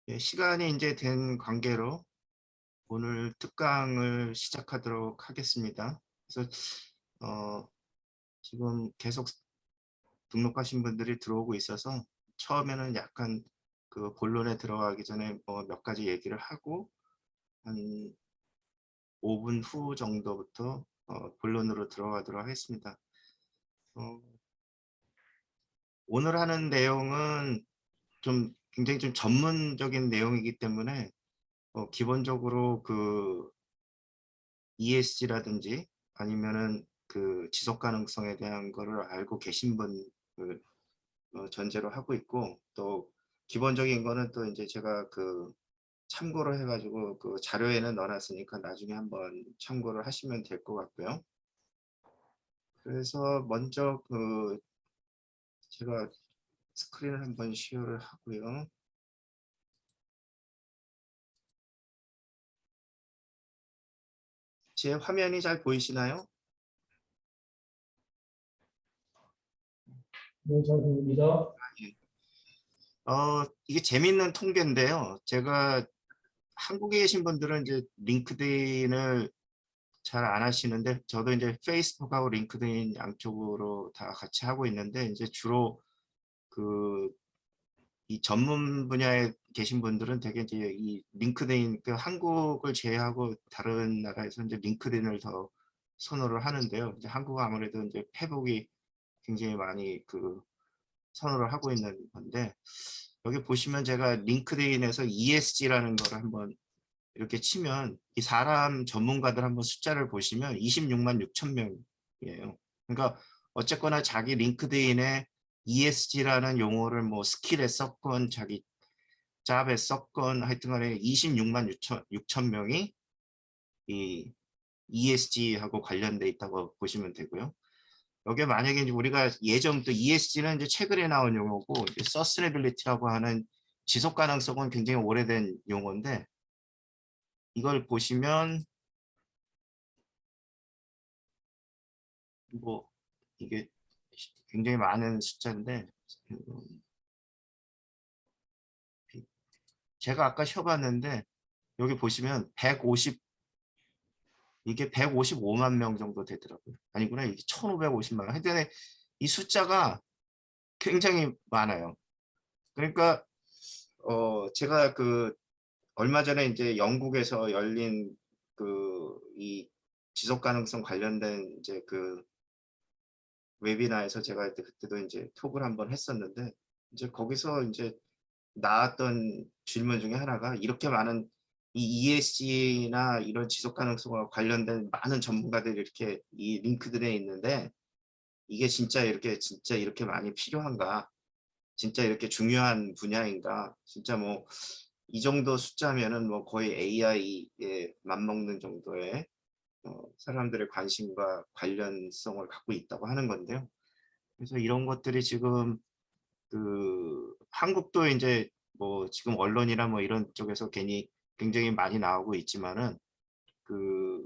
예, 시간이 이제 된 관계로 오늘 특강을 시작하도록 하겠습니다. 그래서 어, 지금 계속 등록하신 분들이 들어오고 있어서 처음에는 약간 그 본론에 들어가기 전에 뭐 몇 가지 얘기를 하고 한 5분 후 정도부터 본론으로 들어가도록 하겠습니다. 어, 오늘 하는 내용은 좀 굉장히 좀 전문적인 내용이기 때문에 기본적으로 그 ESG라든지 아니면은 그 지속 가능성에 대한 거를 알고 계신 분을 전제로 하고 있고, 또 기본적인 거는 또 이제 제가 그 참고를 해가지고 그 자료에는 넣어놨으니까 나중에 한번 참고를 하시면 될 것 같고요. 그래서 먼저 그 제가 스크린을 한번 시어를 하고요. 제 화면이 잘 보이시나요? 네, 잘 들립니다. 예. 이게 재밌는 통계인데요. 제가 한국에 계신 분들은 이제 링크드인을 잘 안 하시는데, 저도 이제 페이스북하고 링크드인 양쪽으로 다 같이 하고 있는데, 이제 주로 그 이 전문 분야에 계신 분들은 되게 이제 이 링크드인, 그 한국을 제외하고 다른 나라에서 이제 링크드인을 더 선호를 하는데요. 이제 한국은 아무래도 이제 페북이 굉장히 많이 그 선호를 하고 있는 건데, 여기 보시면 제가 링크드인에서 ESG라는 거를 한번 이렇게 치면 이 사람 전문가들 한번 숫자를 보시면 26만 6천 명이에요. 그러니까 어쨌거나 자기 링크드인에 ESG라는 용어를 뭐 스킬에 썼건 자기 잡에 썼건 하여튼 간에 26만 6천 명이 이 ESG하고 관련돼 있다고 보시면 되고요. 여기에 만약에 이제 우리가 예전부터 ESG는 이제 최근에 나온 용어고, 서스테이너빌리티라고 하는 지속 가능성은 굉장히 오래된 용어인데, 이걸 보시면 뭐 이게 굉장히 많은 숫자인데, 제가 아까 쉬어봤는데 여기 보시면 150, 이게 155만 명 정도 되더라고요. 아니구나, 이게 1550만 명. 하여튼 이 숫자가 굉장히 많아요. 그러니까 제가 그 얼마 전에 이제 영국에서 열린 그 이 지속 가능성 관련된 이제 그 웨비나에서 제가 그때도 이제 톡을 한번 했었는데, 이제 거기서 이제 나왔던 질문 중에 하나가, 이렇게 많은 이 ESG나 이런 지속 가능성과 관련된 많은 전문가들이 이렇게 이 링크드인에 있는데 이게 진짜 이렇게 많이 필요한가? 진짜 이렇게 중요한 분야인가? 진짜 뭐 이 정도 숫자면은 뭐 거의 AI에 맞먹는 정도의 사람들의 관심과 관련성을 갖고 있다고 하는 건데요. 그래서 이런 것들이 지금 그 한국도 이제 뭐 지금 언론이나 뭐 이런 쪽에서 괜히 굉장히 많이 나오고 있지만은, 그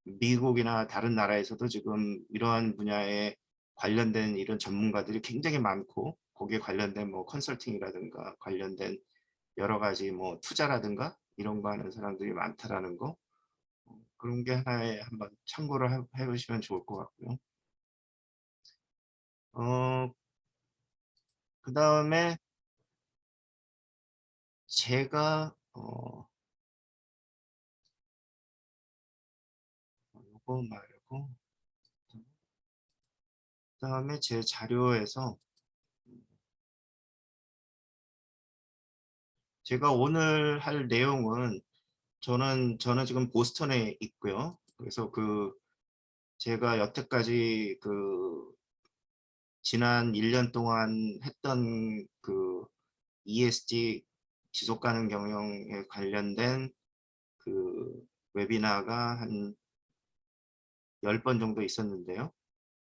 미국이나 다른 나라에서도 지금 이러한 분야에 관련된 이런 전문가들이 굉장히 많고, 거기에 관련된 뭐 컨설팅이라든가 관련된 여러 가지 뭐 투자라든가 이런 거 하는 사람들이 많다라는 거, 그런 게 하나에 한번 참고를 해보시면 좋을 것 같고요. 그 다음에 제가 요거 말고 그다음에 제 자료에서 제가 오늘 할 내용은, 저는 지금 보스턴에 있고요. 그래서 그 제가 여태까지 그 지난 1년 동안 했던 그 ESG 지속 가능 경영에 관련된 그 웨비나가 한 10번 정도 있었는데요.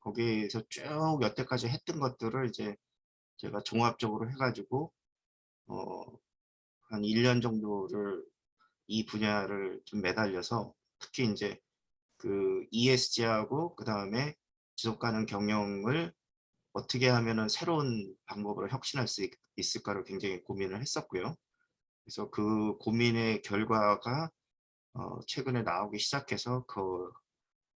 거기에서 쭉 여태까지 했던 것들을 이제 제가 종합적으로 해가지고 어, 한 1년 정도를 이 분야를 좀 매달려서, 특히 이제 그 ESG하고 그 다음에 지속 가능 경영을 어떻게 하면은 새로운 방법으로 혁신할 수 있을까를 굉장히 고민을 했었고요. 그래서 그 고민의 결과가 최근에 나오기 시작해서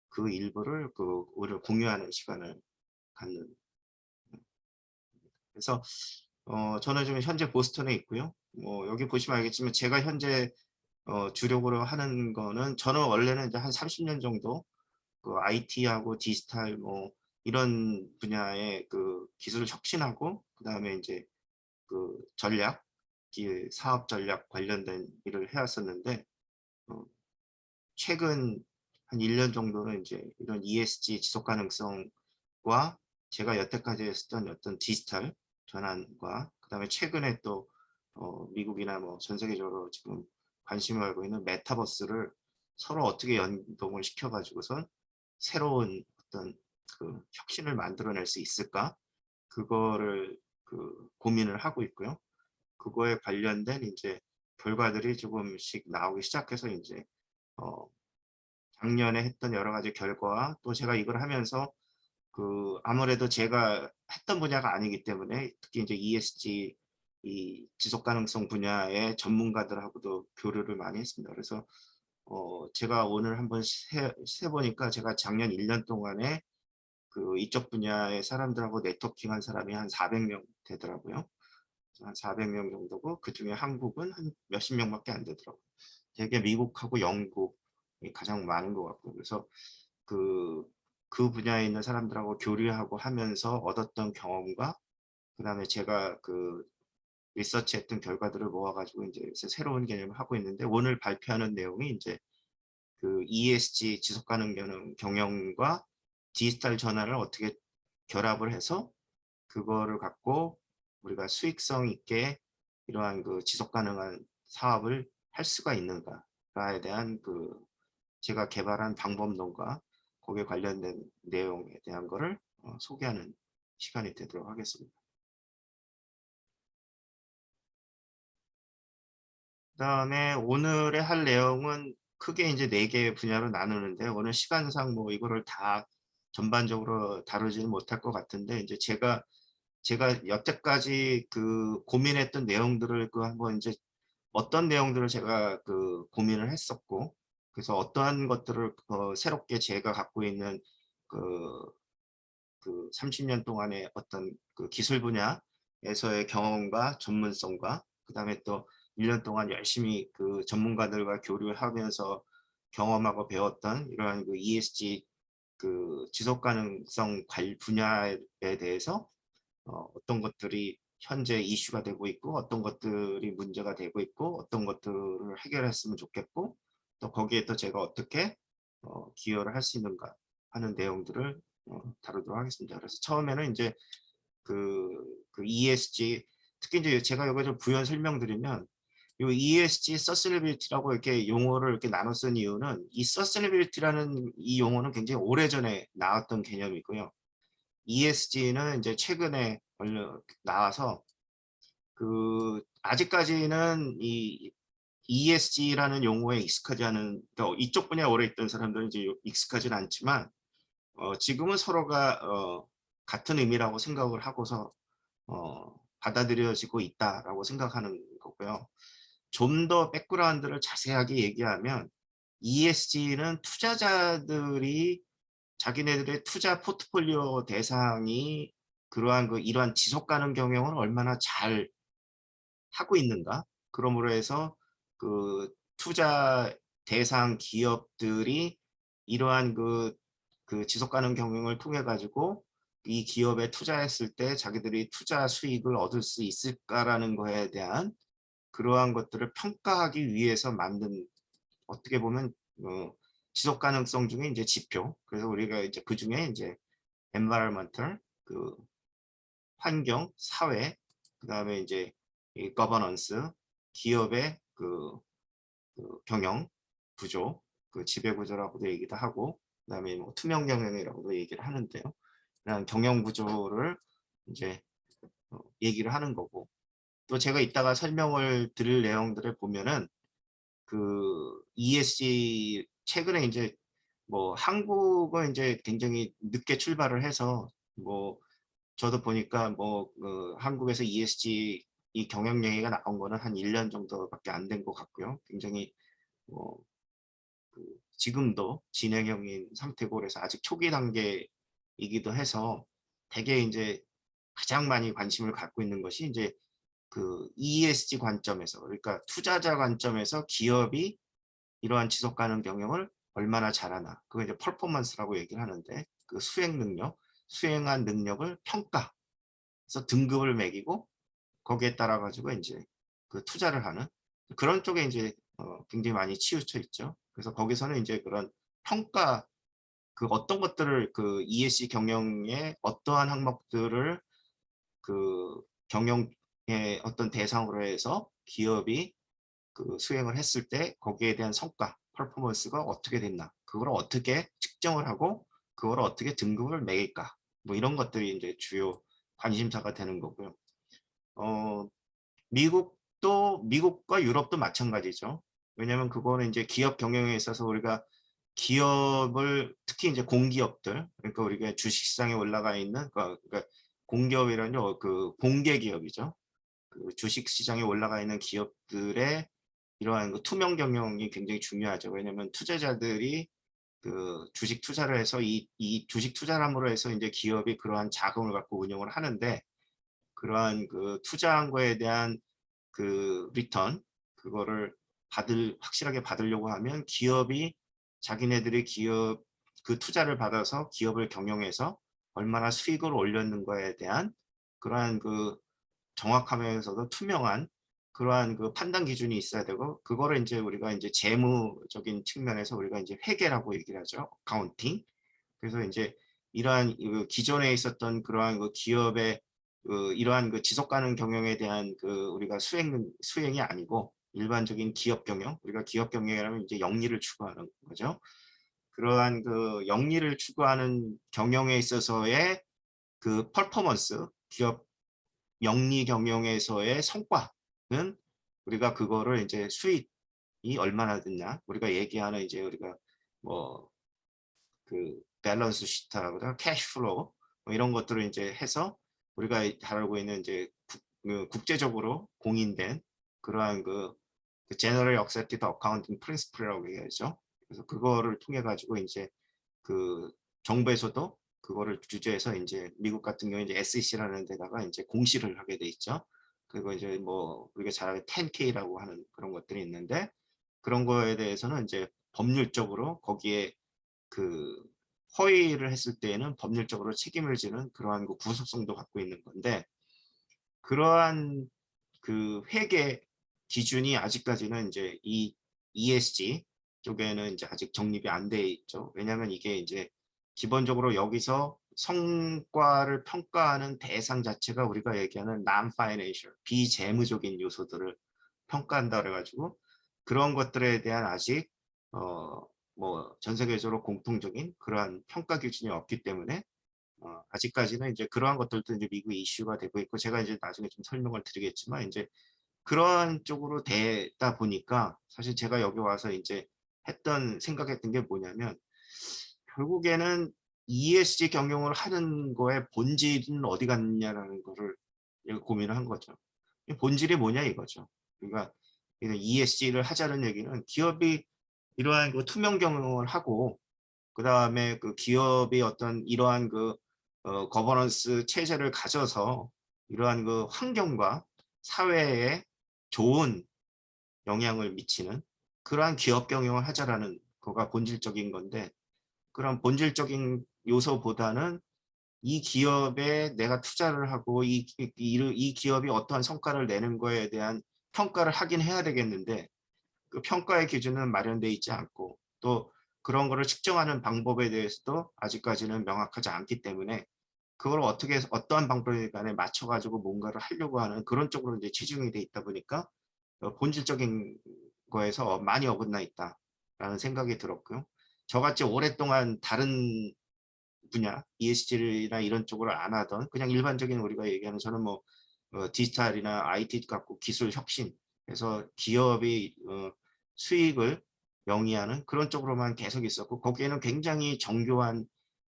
그 일부를 오늘 공유하는 시간을 갖는. 그래서 저는 지금 현재 보스턴에 있고요. 여기 보시면 알겠지만 제가 현재 주력으로 하는 거는, 저는 원래는 이제 한 30년 정도 그 IT하고 디지털 뭐 이런 분야의 그 기술 혁신하고, 그다음에 이제 그 전략, 사업 전략 관련된 일을 해왔었는데, 어, 최근 한 1년 정도는 이제 이런 ESG 지속 가능성과 제가 여태까지 했던 어떤 디지털 전환과, 그다음에 최근에 또 미국이나 뭐 전 세계적으로 지금 관심을 갖고 있는 메타버스를 서로 어떻게 연동을 시켜가지고선 새로운 어떤 그 혁신을 만들어낼 수 있을까, 그거를 고민을 하고 있고요. 그거에 관련된 이제 결과들이 조금씩 나오기 시작해서 이제 어, 작년에 했던 여러 가지 결과와, 또 제가 이걸 하면서 아무래도 제가 했던 분야가 아니기 때문에 특히 이제 ESG, 이 지속 가능성 분야의 전문가들하고도 교류를 많이 했습니다. 그래서 제가 오늘 한번 세보니까 제가 작년 1년 동안에 이쪽 분야의 사람들하고 네트워킹한 사람이 한 400명 되더라고요. 한 400명 정도고, 그중에 한국은 한 몇십 명밖에 안 되더라고요. 되게 미국하고 영국이 가장 많은 것 같고, 그래서 그, 그 분야에 있는 사람들하고 교류하고 하면서 얻었던 경험과, 그다음에 제가 리서치했던 결과들을 모아가지고 이제 새로운 개념을 하고 있는데, 오늘 발표하는 내용이 이제 ESG 지속 가능 경영과 디지털 전환을 어떻게 결합을 해서 그거를 갖고 우리가 수익성 있게 이러한 지속 가능한 사업을 할 수가 있는가에 대한 제가 개발한 방법론과 거기에 관련된 내용에 대한 거를 소개하는 시간이 되도록 하겠습니다. 그다음에 오늘의 할 내용은 크게 이제 4개의 분야로 나누는데, 오늘 시간상 뭐 이거를 다 전반적으로 다루지는 못할 것 같은데, 이제 제가 여태까지 고민했던 내용들을 한번 이제 어떤 내용들을 제가 고민을 했었고, 그래서 어떠한 것들을 새롭게 제가 갖고 있는 그, 30년 동안의 어떤 기술 분야에서의 경험과 전문성과, 그다음에 또 1년 동안 열심히 전문가들과 교류하면서 경험하고 배웠던 이러한 ESG 지속 가능성 분야에 대해서 어떤 것들이 현재 이슈가 되고 있고, 어떤 것들이 문제가 되고 있고, 어떤 것들을 해결했으면 좋겠고, 또 거기에 또 제가 어떻게 기여를 할 수 있는가 하는 내용들을 다루도록 하겠습니다. 그래서 처음에는 이제 ESG, 특히 이제 제가 여기 좀 부연 설명드리면, 이 ESG 서스테이너빌리티라고 이렇게 용어를 이렇게 나눠 쓴 이유는, 이 서스테이너빌리티라는 이 용어는 굉장히 오래전에 나왔던 개념이고요. ESG는 이제 최근에 나와서 아직까지는 이 ESG라는 용어에 익숙하지 않은, 그러니까 이쪽 분야에 오래 있던 사람들은 이제 익숙하지는 않지만 지금은 서로가 같은 의미라고 생각을 하고서 받아들여지고 있다라고 생각하는 거고요. 좀 더 백그라운드를 자세하게 얘기하면, ESG는 투자자들이 자기네들의 투자 포트폴리오 대상이 이러한 지속 가능 경영을 얼마나 잘 하고 있는가, 그러므로 해서 투자 대상 기업들이 이러한 지속 가능 경영을 통해 가지고 이 기업에 투자했을 때 자기들이 투자 수익을 얻을 수 있을까라는 거에 대한 그러한 것들을 평가하기 위해서 만든, 어떻게 보면 지속 가능성 중에 이제 지표. 그래서 우리가 이제 그 중에 이제 environmental, 환경, 사회, 그다음에 이제 이 governance, 기업의 경영 구조, 지배 구조라고도 얘기도 하고, 그다음에 뭐 투명 경영이라고도 얘기를 하는데요. 그냥 경영 구조를 이제 얘기를 하는 거고, 또 제가 이따가 설명을 드릴 내용들을 보면은 ESG 최근에 이제 뭐 한국은 이제 굉장히 늦게 출발을 해서, 뭐 저도 보니까 뭐 한국에서 ESG 이 경영 얘기가 나온 거는 한 1년 정도밖에 안 된 것 같고요. 굉장히 뭐 지금도 진행형인 상태고 그래서 아직 초기 단계이기도 해서 되게 이제 가장 많이 관심을 갖고 있는 것이 이제 그 ESG 관점에서 그러니까 투자자 관점에서 기업이 이러한 지속 가능 경영을 얼마나 잘하나 그거 이제 퍼포먼스라고 얘기를 하는데 그 수행 능력, 수행한 능력을 평가, 그래서 등급을 매기고 거기에 따라 가지고 이제 그 투자를 하는 그런 쪽에 이제 굉장히 많이 치우쳐 있죠. 그래서 거기서는 이제 그런 평가 그 어떤 것들을 그 ESG 경영의 어떠한 항목들을 그 경영의 어떤 대상으로 해서 기업이 그 수행을 했을 때 거기에 대한 성과, 퍼포먼스가 어떻게 됐나, 그걸 어떻게 측정을 하고 그걸 어떻게 등급을 매길까, 뭐 이런 것들이 이제 주요 관심사가 되는 거고요. 미국과 유럽도 마찬가지죠. 왜냐하면 그거는 이제 기업 경영에 있어서 우리가 기업을 특히 이제 공기업들, 그러니까 우리가 주식시장에 올라가 있는 그러니까 공기업이라는 그 공개 기업이죠. 그 주식시장에 올라가 있는 기업들의 이러한 그 투명 경영이 굉장히 중요하죠. 왜냐하면 투자자들이 그 주식 투자를 해서 이 주식 투자를 함으로 해서 이제 기업이 그러한 자금을 갖고 운영을 하는데 그러한 그 투자한 거에 대한 그 리턴 그거를 확실하게 받으려고 하면 기업이 자기네들이 기업 그 투자를 받아서 기업을 경영해서 얼마나 수익을 올렸는 거에 대한 그러한 그 정확하면서도 투명한 그러한 그 판단 기준이 있어야 되고 그거를 이제 우리가 이제 재무적인 측면에서 우리가 이제 회계라고 얘기를 하죠. 어카운팅. 그래서 이제 이러한 그 기존에 있었던 그러한 그 기업의 그 이러한 그 지속 가능 경영에 대한 그 우리가 수행이 아니고 일반적인 기업 경영, 우리가 기업 경영이라면 이제 영리를 추구하는 거죠. 그러한 그 영리를 추구하는 경영에 있어서의 그 퍼포먼스, 기업 영리 경영에서의 성과는 우리가 그거를 이제 수익이 얼마나 됐냐, 우리가 얘기하는 이제 우리가 뭐 그 밸런스 시트라고 하죠. 캐시플로우 뭐 이런 것들을 이제 해서 우리가 잘 알고 있는 이제 국제적으로 공인된 그러한 그 Generally Accepted Accounting Principle이라고 얘기하죠. 그래서 그거를 통해 가지고 이제 그 정부에서도 그거를 주제해서 이제 미국 같은 경우에 이제 SEC라는 데다가 이제 공시를 하게 돼 있죠. 그리고 이제 뭐 우리가 잘 아는 10K라고 하는 그런 것들이 있는데 그런 거에 대해서는 이제 법률적으로 거기에 그 허위를 했을 때에는 법률적으로 책임을 지는 그러한 그 구속성도 갖고 있는 건데 그러한 그 회계 기준이 아직까지는 이제 이 ESG 쪽에는 이제 아직 정립이 안 돼 있죠. 왜냐하면 이게 이제 기본적으로 여기서 성과를 평가하는 대상 자체가 우리가 얘기하는 non-financial, 비재무적인 요소들을 평가한다 그래가지고 그런 것들에 대한 아직 뭐 전 세계적으로 공통적인 그러한 평가 기준이 없기 때문에 아직까지는 이제 그러한 것들도 이제 미국의 이슈가 되고 있고 제가 이제 나중에 좀 설명을 드리겠지만 이제 그러한 쪽으로 되다 보니까 사실 제가 여기 와서 이제 생각했던 게 뭐냐면 결국에는 ESG 경영을 하는 거의 본질은 어디 갔냐라는 거를 고민을 한 거죠. 본질이 뭐냐 이거죠. 그러니까 ESG를 하자는 얘기는 기업이 이러한 그 투명 경영을 하고 그 다음에 그 기업이 어떤 이러한 그 거버넌스 체제를 가져서 이러한 그 환경과 사회에 좋은 영향을 미치는 그러한 기업 경영을 하자라는 거가 본질적인 건데 그런 본질적인 요소보다는 이 기업에 내가 투자를 하고 이 기업이 어떠한 성과를 내는 거에 대한 평가를 하긴 해야 되겠는데 그 평가의 기준은 마련되어 있지 않고 또 그런 거를 측정하는 방법에 대해서도 아직까지는 명확하지 않기 때문에 그걸 어떻게 어떠한 방법에 간에 맞춰 가지고 뭔가를 하려고 하는 그런 쪽으로 이제 치중이 돼 있다 보니까 본질적인 거에서 많이 어긋나 있다라는 생각이 들었고요. 저같이 오랫동안 다른 분야 ESG나 이런 쪽으로 안 하던 그냥 일반적인 우리가 얘기하는 저는 뭐 디지털이나 IT 갖고 기술 혁신 그래서 기업이 수익을 영위하는 그런 쪽으로만 계속 있었고 거기에는 굉장히 정교한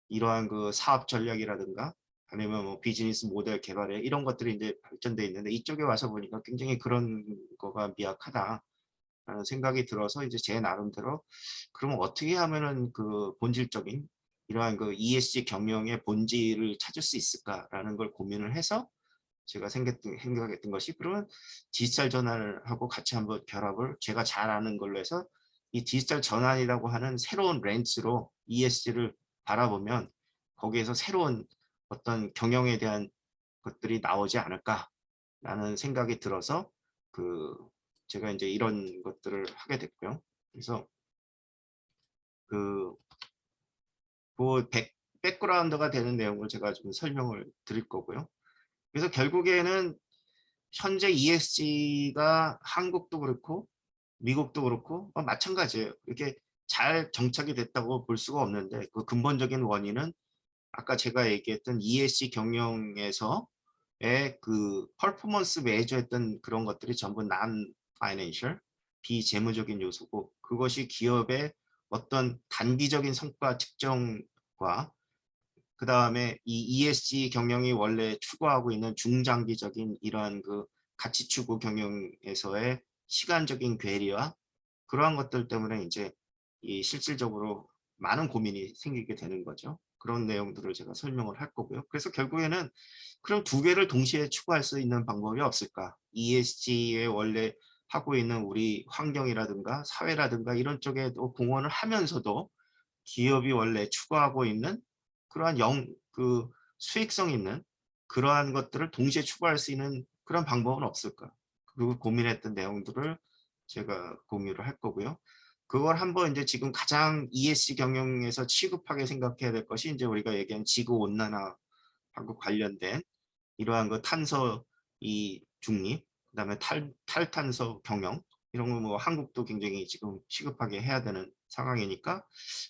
이러한 그 사업 전략이라든가 아니면 뭐 비즈니스 모델 개발에 이런 것들이 이제 발전돼 있는데 이쪽에 와서 보니까 굉장히 그런 거가 미약하다라는 생각이 들어서 이제 제 나름대로 그러면 어떻게 하면은 그 본질적인 이러한 그 ESG 경영의 본질을 찾을 수 있을까라는 걸 고민을 해서 제가 생각했던 것이 그러면 디지털 전환하고 같이 한번 결합을 제가 잘 아는 걸로 해서 이 디지털 전환이라고 하는 새로운 렌즈로 ESG를 바라보면 거기에서 새로운 어떤 경영에 대한 것들이 나오지 않을까라는 생각이 들어서 그 제가 이제 이런 것들을 하게 됐고요. 그래서 그 백그라운드가 되는 내용을 제가 좀 설명을 드릴 거고요. 그래서 결국에는 현재 ESG가 한국도 그렇고 미국도 그렇고 마찬가지예요. 이렇게 잘 정착이 됐다고 볼 수가 없는데 그 근본적인 원인은 아까 제가 얘기했던 ESG 경영에서의 그 퍼포먼스 매저했던 그런 것들이 전부 난 파이낸셜 비재무적인 요소고 그것이 기업의 어떤 단기적인 성과 측정과 그 다음에 이 ESG 경영이 원래 추구하고 있는 중장기적인 이러한 그 가치 추구 경영에서의 시간적인 괴리와 그러한 것들 때문에 이제 이 실질적으로 많은 고민이 생기게 되는 거죠. 그런 내용들을 제가 설명을 할 거고요. 그래서 결국에는 그럼 두 개를 동시에 추구할 수 있는 방법이 없을까? ESG에 원래 하고 있는 우리 환경이라든가 사회라든가 이런 쪽에도 공헌을 하면서도 기업이 원래 추구하고 있는 그러한 그 수익성 있는 그러한 것들을 동시에 추구할 수 있는 그런 방법은 없을까? 그리고 고민했던 내용들을 제가 공유를 할 거고요. 그걸 한번 이제 지금 가장 ESG 경영에서 취급하게 생각해야 될 것이 이제 우리가 얘기한 지구 온난화하고 관련된 이러한 그 탄소 이 중립, 그다음에 탈탄소 경영 이런 거 뭐 한국도 굉장히 지금 시급하게 해야 되는 상황이니까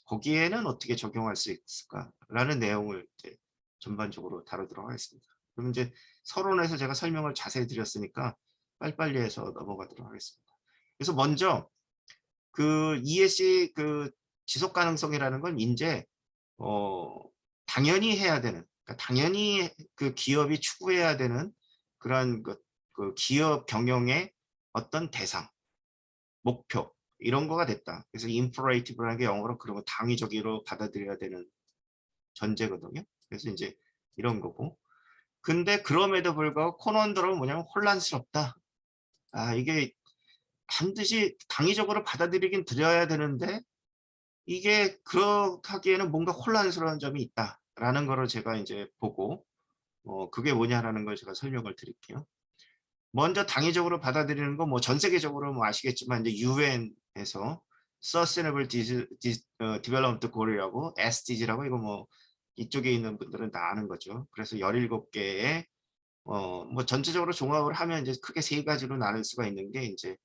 거기에는 어떻게 적용할 수 있을까라는 내용을 이제 전반적으로 다루도록 하겠습니다. 그럼 이제 서론에서 제가 설명을 자세히 드렸으니까 빨리빨리 해서 넘어가도록 하겠습니다. 그래서 먼저 그 ESG 그 지속 가능성이라는 건 이제 당연히 해야 되는, 그러니까 당연히 그 기업이 추구해야 되는 그러한 그 기업 경영의 어떤 대상, 목표 이런 거가 됐다. 그래서 임퍼레이티브라는 게 영어로 그런 거 당위적으로 받아들여야 되는 전제거든요. 그래서 이제 이런 거고. 근데 그럼에도 불구하고 코넌드럼은 뭐냐면 혼란스럽다. 아 이게 반드시 당위적으로 받아들이긴 드려야 되는데 이게 그렇게 하기에는 뭔가 혼란스러운 점이 있다라는 거를 제가 이제 보고 그게 뭐냐라는 걸 제가 설명을 드릴게요. 먼저 당위적으로 받아들이는 거 뭐 전 세계적으로 뭐 아시겠지만 이제 UN에서 Sustainable Development Goal이라고 SDG라고 이거 뭐 이쪽에 있는 분들은 다 아는 거죠. 그래서 17개의 뭐 전체적으로 종합을 하면 이제 크게 세 가지로 나눌 수가 있는 게 이제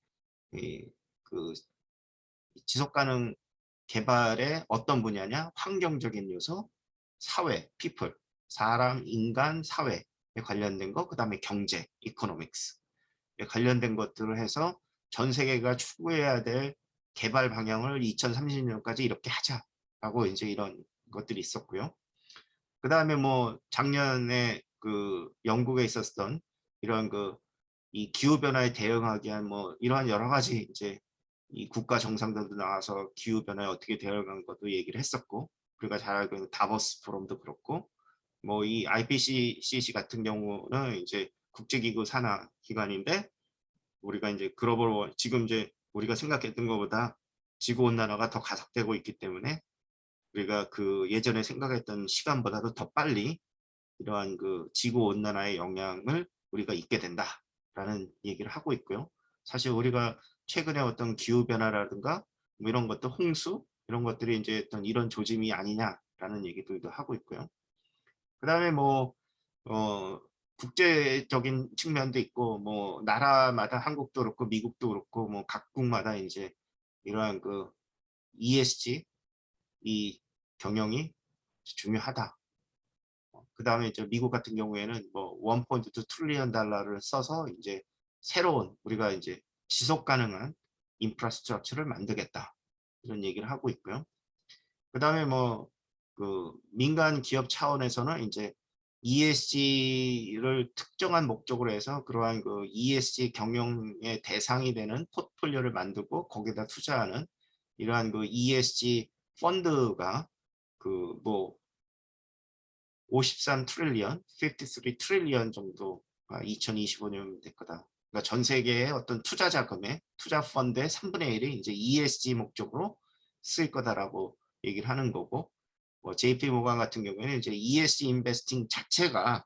그 지속 가능 개발의 어떤 분야냐? 환경적인 요소, 사회, people, 사람, 인간, 사회에 관련된 거, 그 다음에 경제, economics에 관련된 것들을 해서 전 세계가 추구해야 될 개발 방향을 2030년까지 이렇게 하자라고 이제 이런 것들이 있었고요. 그 다음에 뭐 작년에 그 영국에 있었던 이런 그 이 기후 변화에 대응하기 위한 뭐 이러한 여러 가지 이제 이 국가 정상들도 나와서 기후 변화에 어떻게 대응한 것도 얘기를 했었고 우리가 잘 알고 있는 다보스 포럼도 그렇고 뭐 이 IPCC 같은 경우는 이제 국제기구 산하 기관인데 우리가 이제 글로벌 지금 이제 우리가 생각했던 것보다 지구 온난화가 더 가속되고 있기 때문에 우리가 그 예전에 생각했던 시간보다도 더 빨리 이러한 그 지구 온난화의 영향을 우리가 잊게 된다라는 얘기를 하고 있고요. 사실 우리가 최근에 어떤 기후 변화라든가 뭐 이런 것도 홍수 이런 것들이 이제 어떤 이런 조짐이 아니냐라는 얘기들도 하고 있고요. 그다음에 뭐 국제적인 측면도 있고 뭐 나라마다 한국도 그렇고 미국도 그렇고 뭐 각국마다 이제 이러한 그 ESG 이 경영이 중요하다. 그 다음에 이제 미국 같은 경우에는 뭐 1.2 트릴리언 달러를 써서 이제 새로운 우리가 이제 지속 가능한 인프라스트럭처를 만들겠다 이런 얘기를 하고 있고요. 그 다음에 뭐 그 민간 기업 차원에서는 이제 ESG를 특정한 목적으로 해서 그러한 그 ESG 경영의 대상이 되는 포트폴리오를 만들고 거기다 투자하는 이러한 그 ESG 펀드가 그 뭐 53 트릴리언, 53 트릴리언 정도가 2025년 될 거다. 그러니까 전 세계의 어떤 투자 자금의 투자 펀드의 3분의 1이 이제 ESG 목적으로 쓰일 거다라고 얘기를 하는 거고, 뭐 JP 모간 같은 경우에는 이제 ESG 인베스팅 자체가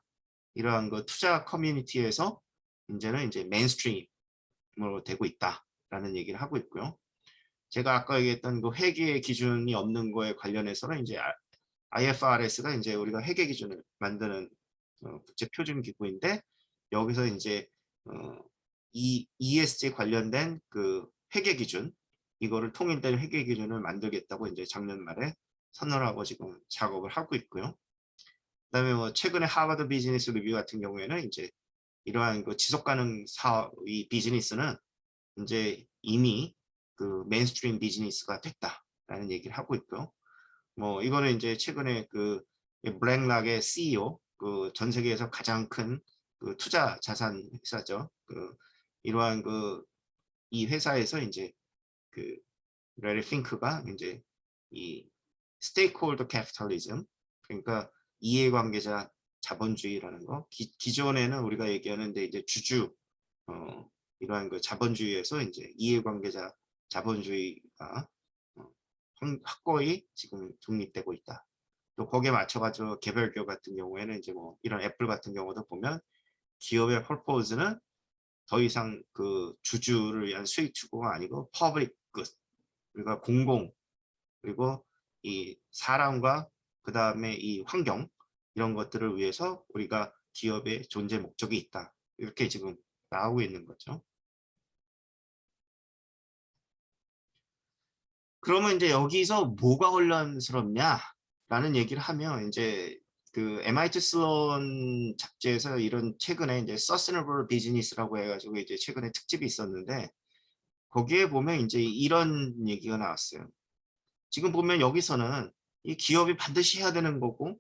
이러한 그 투자 커뮤니티에서 이제는 이제 메인스트림으로 되고 있다라는 얘기를 하고 있고요. 제가 아까 얘기했던 그 회계 기준이 없는 거에 관련해서는 이제 IFRS가 이제 우리가 회계 기준을 만드는 국제 표준 기구인데, 여기서 이제 이 ESG 관련된 그 회계 기준, 이거를 통일된 회계 기준을 만들겠다고 이제 작년 말에 선언을 하고 지금 작업을 하고 있고요. 그다음에 뭐 최근에 하버드 비즈니스 리뷰 같은 경우에는 이제 이러한 그 지속 가능 사업, 이 비즈니스는 이제 이미 그 메인스트림 비즈니스가 됐다라는 얘기를 하고 있고요. 뭐 이거는 이제 최근에 그 블랙락의 CEO, 그 전 세계에서 가장 큰 그 투자 자산 회사죠. 그 이러한 그 이 회사에서 이제 그 레리 핑크가 이제 이 스테이크홀더 캐피탈리즘, 그러니까 이해관계자 자본주의라는 거, 기존에는 우리가 얘기하는데 이제 주주 이러한 그 자본주의에서 이제 이해관계자 자본주의가 확고히 지금 독립되고 있다. 또 거기에 맞춰가지고 개별 기업 같은 경우에는 이제 뭐 이런 애플 같은 경우도 보면 기업의 퍼포즈는 더 이상 그 주주를 위한 수익 추구가 아니고 퍼블릭 굿, 그러니까 공공, 그리고 이 사람과 그 다음에 이 환경, 이런 것들을 위해서 우리가 기업의 존재 목적이 있다, 이렇게 지금 나오고 있는 거죠. 그러면 이제 여기서 뭐가 혼란스럽냐라는 얘기를 하면, 이제 그 MIT 슬론 잡지에서 이런 최근에 이제 Sustainable Business라고 해가지고 이제 최근에 특집이 있었는데, 거기에 보면 이제 이런 얘기가 나왔어요. 지금 보면 여기서는 이 기업이 반드시 해야 되는 거고,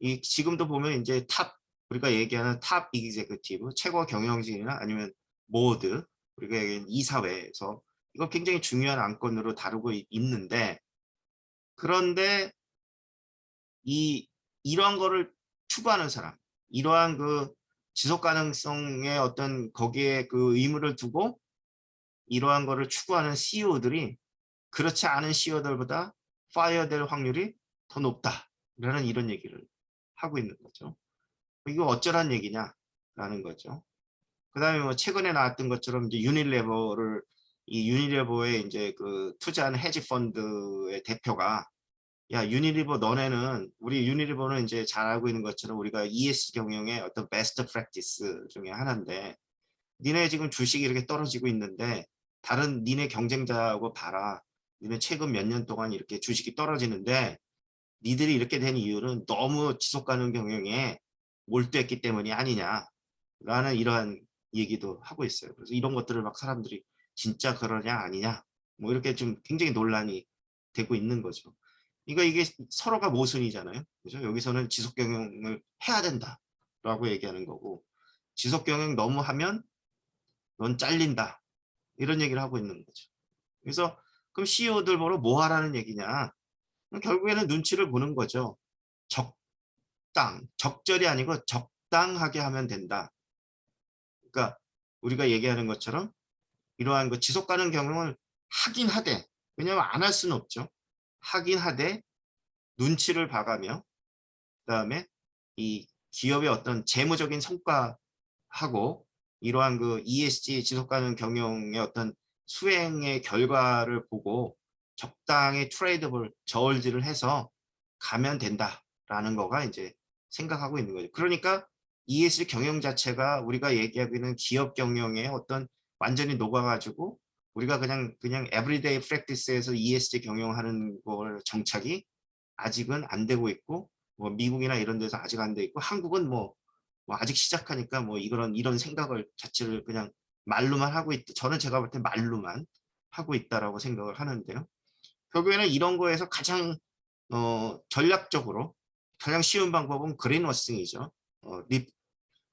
이 지금도 보면 이제 우리가 얘기하는 탑 이그제큐티브, 최고 경영진이나 아니면 모드, 우리가 얘기하는 이사회에서 이거 굉장히 중요한 안건으로 다루고 있는데, 그런데 이러한 거를 추구하는 사람, 이러한 그 지속 가능성의 어떤 거기에 그 의무를 두고 이러한 거를 추구하는 CEO들이 그렇지 않은 CEO들보다 파이어 될 확률이 더 높다라는 이런 얘기를 하고 있는 거죠. 이거 어쩌란 얘기냐라는 거죠. 그다음에 뭐 최근에 나왔던 것처럼 이제 유니레버의 이제 그 투자한 헤지 펀드의 대표가, 야 유니리버, 너네는, 우리 유니리버는 이제 잘 알고 있는 것처럼 우리가 ESG 경영의 어떤 베스트 프랙티스 중에 하나인데, 니네 지금 주식이 이렇게 떨어지고 있는데 다른 니네 경쟁자하고 봐라. 니네 최근 몇 년 동안 이렇게 주식이 떨어지는데 니들이 이렇게 된 이유는 너무 지속 가능 경영에 몰두했기 때문이 아니냐라는 이러한 얘기도 하고 있어요. 그래서 이런 것들을 막 사람들이 진짜 그러냐 아니냐 뭐 이렇게 좀 굉장히 논란이 되고 있는 거죠. 이게 서로가 모순이잖아요. 그죠? 여기서는 지속 경영을 해야 된다라고 얘기하는 거고, 지속 경영 너무 하면 넌 잘린다, 이런 얘기를 하고 있는 거죠. 그래서 그럼 CEO들 보러 뭐 하라는 얘기냐? 결국에는 눈치를 보는 거죠. 적절히 아니고 적당하게 하면 된다. 그러니까 우리가 얘기하는 것처럼 이러한 그 지속 가능 경영을 하긴 하되, 왜냐하면 안 할 수는 없죠. 하긴 하되 눈치를 봐가며, 그다음에 이 기업의 어떤 재무적인 성과하고 이러한 그 ESG 지속 가능 경영의 어떤 수행의 결과를 보고 적당히 트레이드블 저울질을 해서 가면 된다라는 거가 이제 생각하고 있는 거죠. 그러니까 ESG 경영 자체가 우리가 얘기하고 있는 기업 경영의 어떤 완전히 녹아가지고 우리가 그냥 에브리데이 프랙티스에서 ESG 경영하는 걸 정착이 아직은 안 되고 있고, 뭐 미국이나 이런 데서 아직 안 돼 있고, 한국은 뭐 아직 시작하니까 뭐 이런 생각을 자체를 그냥 말로만 하고 있다. 저는 제가 볼 때 말로만 하고 있다라고 생각을 하는데요. 결국에는 이런 거에서 가장 전략적으로 가장 쉬운 방법은 그린워싱이죠.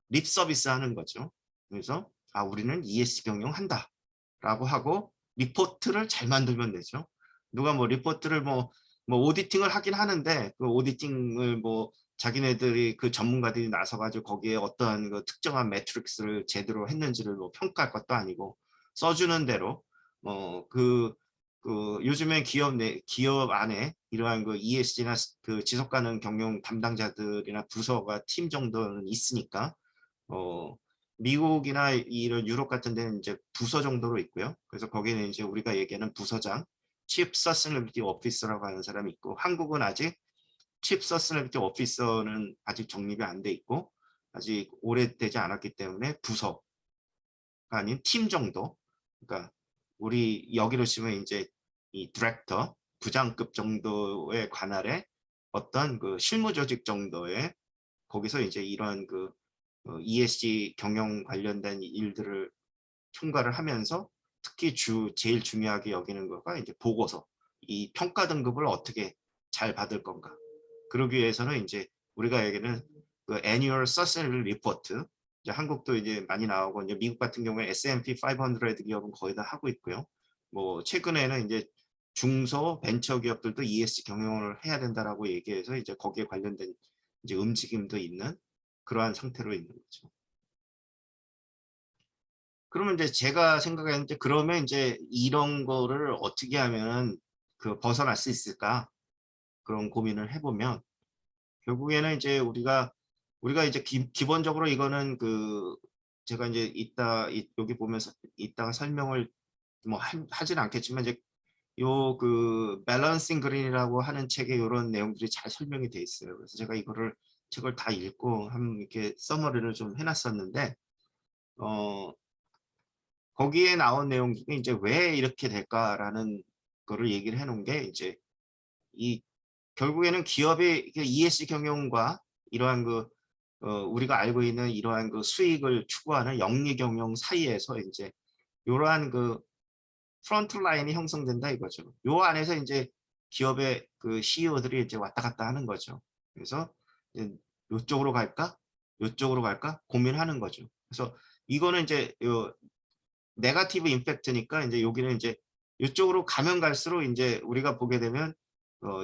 립 서비스 하는 거죠. 그래서 우리는 ESG 경영한다라고 하고 리포트를 잘 만들면 되죠. 누가 뭐 리포트를 뭐 오디팅을 하긴 하는데 그 오디팅을 뭐 자기네들이 그 전문가들이 나서가지고 거기에 어떠한 그 특정한 매트릭스를 제대로 했는지를 뭐 평가할 것도 아니고 써주는 대로 요즘에 기업 안에 이러한 그 ESG나 그 지속 가능 경영 담당자들이나 부서가 팀 정도는 있으니까 미국이나 이런 유럽 같은 데는 이제 부서 정도로 있고요. 그래서 거기는 이제 우리가 얘기하는 부서장, Chief Sustainability Officer라고 하는 사람이 있고, 한국은 아직 Chief Sustainability Officer는 아직 정립이 안 돼 있고, 아직 오래되지 않았기 때문에 부서가 아닌 팀 정도. 그러니까 우리 여기로 치면 이제 이 디렉터, 부장급 정도의 관할에 어떤 그 실무 조직 정도의 거기서 이제 이런 그 ESG 경영 관련된 일들을 총괄을 하면서 특히 제일 중요하게 여기는 거가 이제 보고서, 이 평가 등급을 어떻게 잘 받을 건가. 그러기 위해서는 이제 우리가 얘기하는 그 Annual Sustainability Report, 이제 한국도 이제 많이 나오고 이제 미국 같은 경우에 S&P 500 기업은 거의 다 하고 있고요. 뭐 최근에는 이제 중소 벤처 기업들도 ESG 경영을 해야 된다라고 얘기해서 이제 거기에 관련된 이제 움직임도 있는 그러한 상태로 있는 거죠. 그러면 이제 제가 생각했는데 그러면 이제 이런 거를 어떻게 하면 그 벗어날 수 있을까? 그런 고민을 해보면 결국에는 이제 우리가 이제 기본적으로 이거는 그 제가 이제 여기 보면서 이따가 설명을 뭐 하진 않겠지만 이제 요 그 밸런싱 그린이라고 하는 책에 이런 내용들이 잘 설명이 돼 있어요. 그래서 제가 이거를 책을 다 읽고 한 이렇게 서머리를 좀 해놨었는데 거기에 나온 내용 중에 이제 왜 이렇게 될까라는 거를 얘기를 해놓은 게 이제 이 결국에는 기업의 ESG 경영과 이러한 우리가 알고 있는 이러한 그 수익을 추구하는 영리 경영 사이에서 이제 이러한 그 프론트 라인이 형성된다 이거죠. 요 안에서 이제 기업의 그 CEO들이 이제 왔다 갔다 하는 거죠. 그래서 이제 요쪽으로 갈까? 요쪽으로 갈까? 고민하는 거죠. 그래서 이거는 이제 네거티브 임팩트니까 이제 여기는 이제 이쪽으로 가면 갈수록 이제 우리가 보게 되면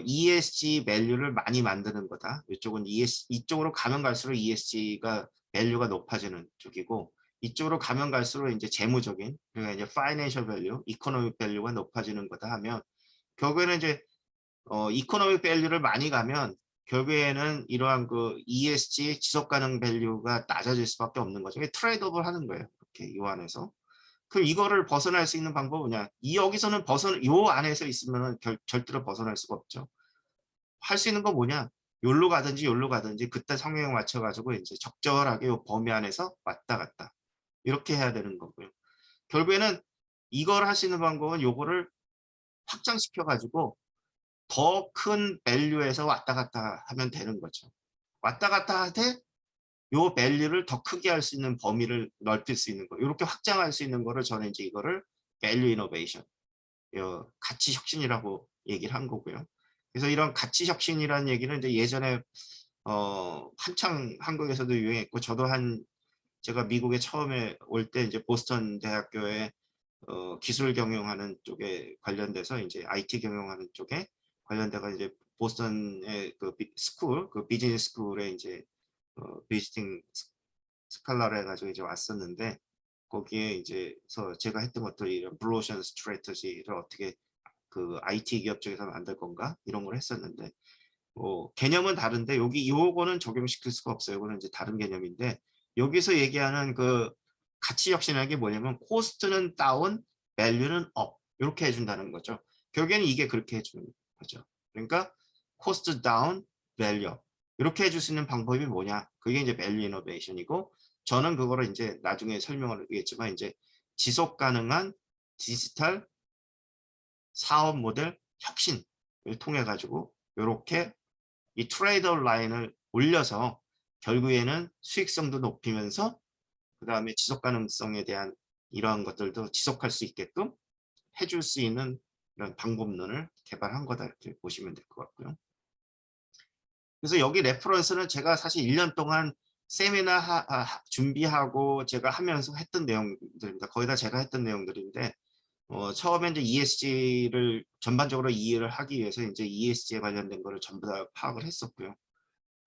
ESG 밸류를 많이 만드는 거다. 이쪽은 이쪽으로 가면 갈수록 ESG가 밸류가 높아지는 쪽이고 이쪽으로 가면 갈수록 이제 재무적인 그러니까 이제 파이낸셜 밸류, 이코노믹 밸류가 높아지는 거다 하면 결국에는 이제 이코노믹 밸류를 많이 가면 결국에는 이러한 그 ESG 지속 가능 밸류가 낮아질 수밖에 없는 거죠. 트레이드업을 하는 거예요. 이렇게 이 안에서. 그럼 이거를 벗어날 수 있는 방법은 뭐냐? 여기서는 요 안에서 있으면 절대로 벗어날 수가 없죠. 할 수 있는 건 뭐냐? 요로 가든지 요로 가든지 그때 성향에 맞춰가지고 이제 적절하게 요 범위 안에서 왔다 갔다 이렇게 해야 되는 거고요. 결국에는 이걸 할 수 있는 방법은 요거를 확장시켜가지고 더 큰 밸류에서 왔다 갔다 하면 되는 거죠. 왔다 갔다 할때 요 밸류를 더 크게 할 수 있는 범위를 넓힐 수 있는 거. 이렇게 확장할 수 있는 거를 저는 이제 이거를 밸류 이노베이션, 가치 혁신이라고 얘기를 한 거고요. 그래서 이런 가치 혁신이라는 얘기는 이제 예전에 한창 한국에서도 유행했고 저도 제가 미국에 처음에 올 때 이제 보스턴 대학교에 기술 경영하는 쪽에 관련돼서 이제 IT 경영하는 쪽에 관련돼가 이제 보스턴의 그 비즈니스 스쿨에 이제 비지팅 스칼라를 해가지고 이제 왔었는데 거기에 이제서 제가 했던 것들이 이런 블루오션 스트래터지를 어떻게 그 IT 기업 쪽에서 만들 건가 이런 걸 했었는데 개념은 다른데 요거는 적용시킬 수가 없어요. 이거는 이제 다른 개념인데 여기서 얘기하는 그 가치 혁신이라는 게 뭐냐면 코스트는 다운, 밸류는 업 이렇게 해준다는 거죠. 결국에는 이게 그렇게 해주는 거죠. 그러니까 코스트 다운, 밸류 업 이렇게 해줄 수 있는 방법이 뭐냐? 그게 이제 밸류 이노베이션이고 저는 그거를 이제 나중에 설명을 하겠지만 이제 지속 가능한 디지털 사업 모델 혁신을 통해 가지고 이렇게 이 트레이드 라인을 올려서 결국에는 수익성도 높이면서 그 다음에 지속 가능성에 대한 이러한 것들도 지속할 수 있게끔 해줄 수 있는 이런 방법론을 개발한 거다 이렇게 보시면 될 것 같고요. 그래서 여기 레퍼런스는 제가 사실 1년 동안 세미나 준비하고 제가 하면서 했던 내용들입니다. 거의 다 제가 했던 내용들인데 처음에 이제 ESG를 전반적으로 이해를 하기 위해서 이제 ESG에 관련된 거를 전부 다 파악을 했었고요.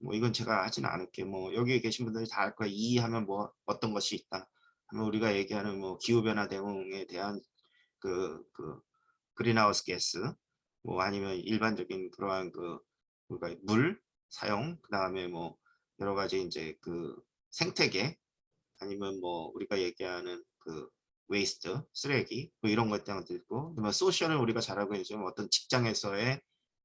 뭐 이건 제가 하지는 않을게. 뭐 여기 계신 분들이 다 알 거야. 이해하면 뭐 어떤 것이 있다. 하면 우리가 얘기하는 뭐 기후 변화 대응에 대한 그 그린하우스 가스, 뭐 아니면 일반적인 그러한 우리가 물 사용, 그 다음에 뭐 여러 가지 이제 그 생태계, 아니면 뭐 우리가 얘기하는 그 웨이스트, 쓰레기, 뭐 이런 것들도 있고, 뭐 소셜은 우리가 잘 알고 있죠. 어떤 직장에서의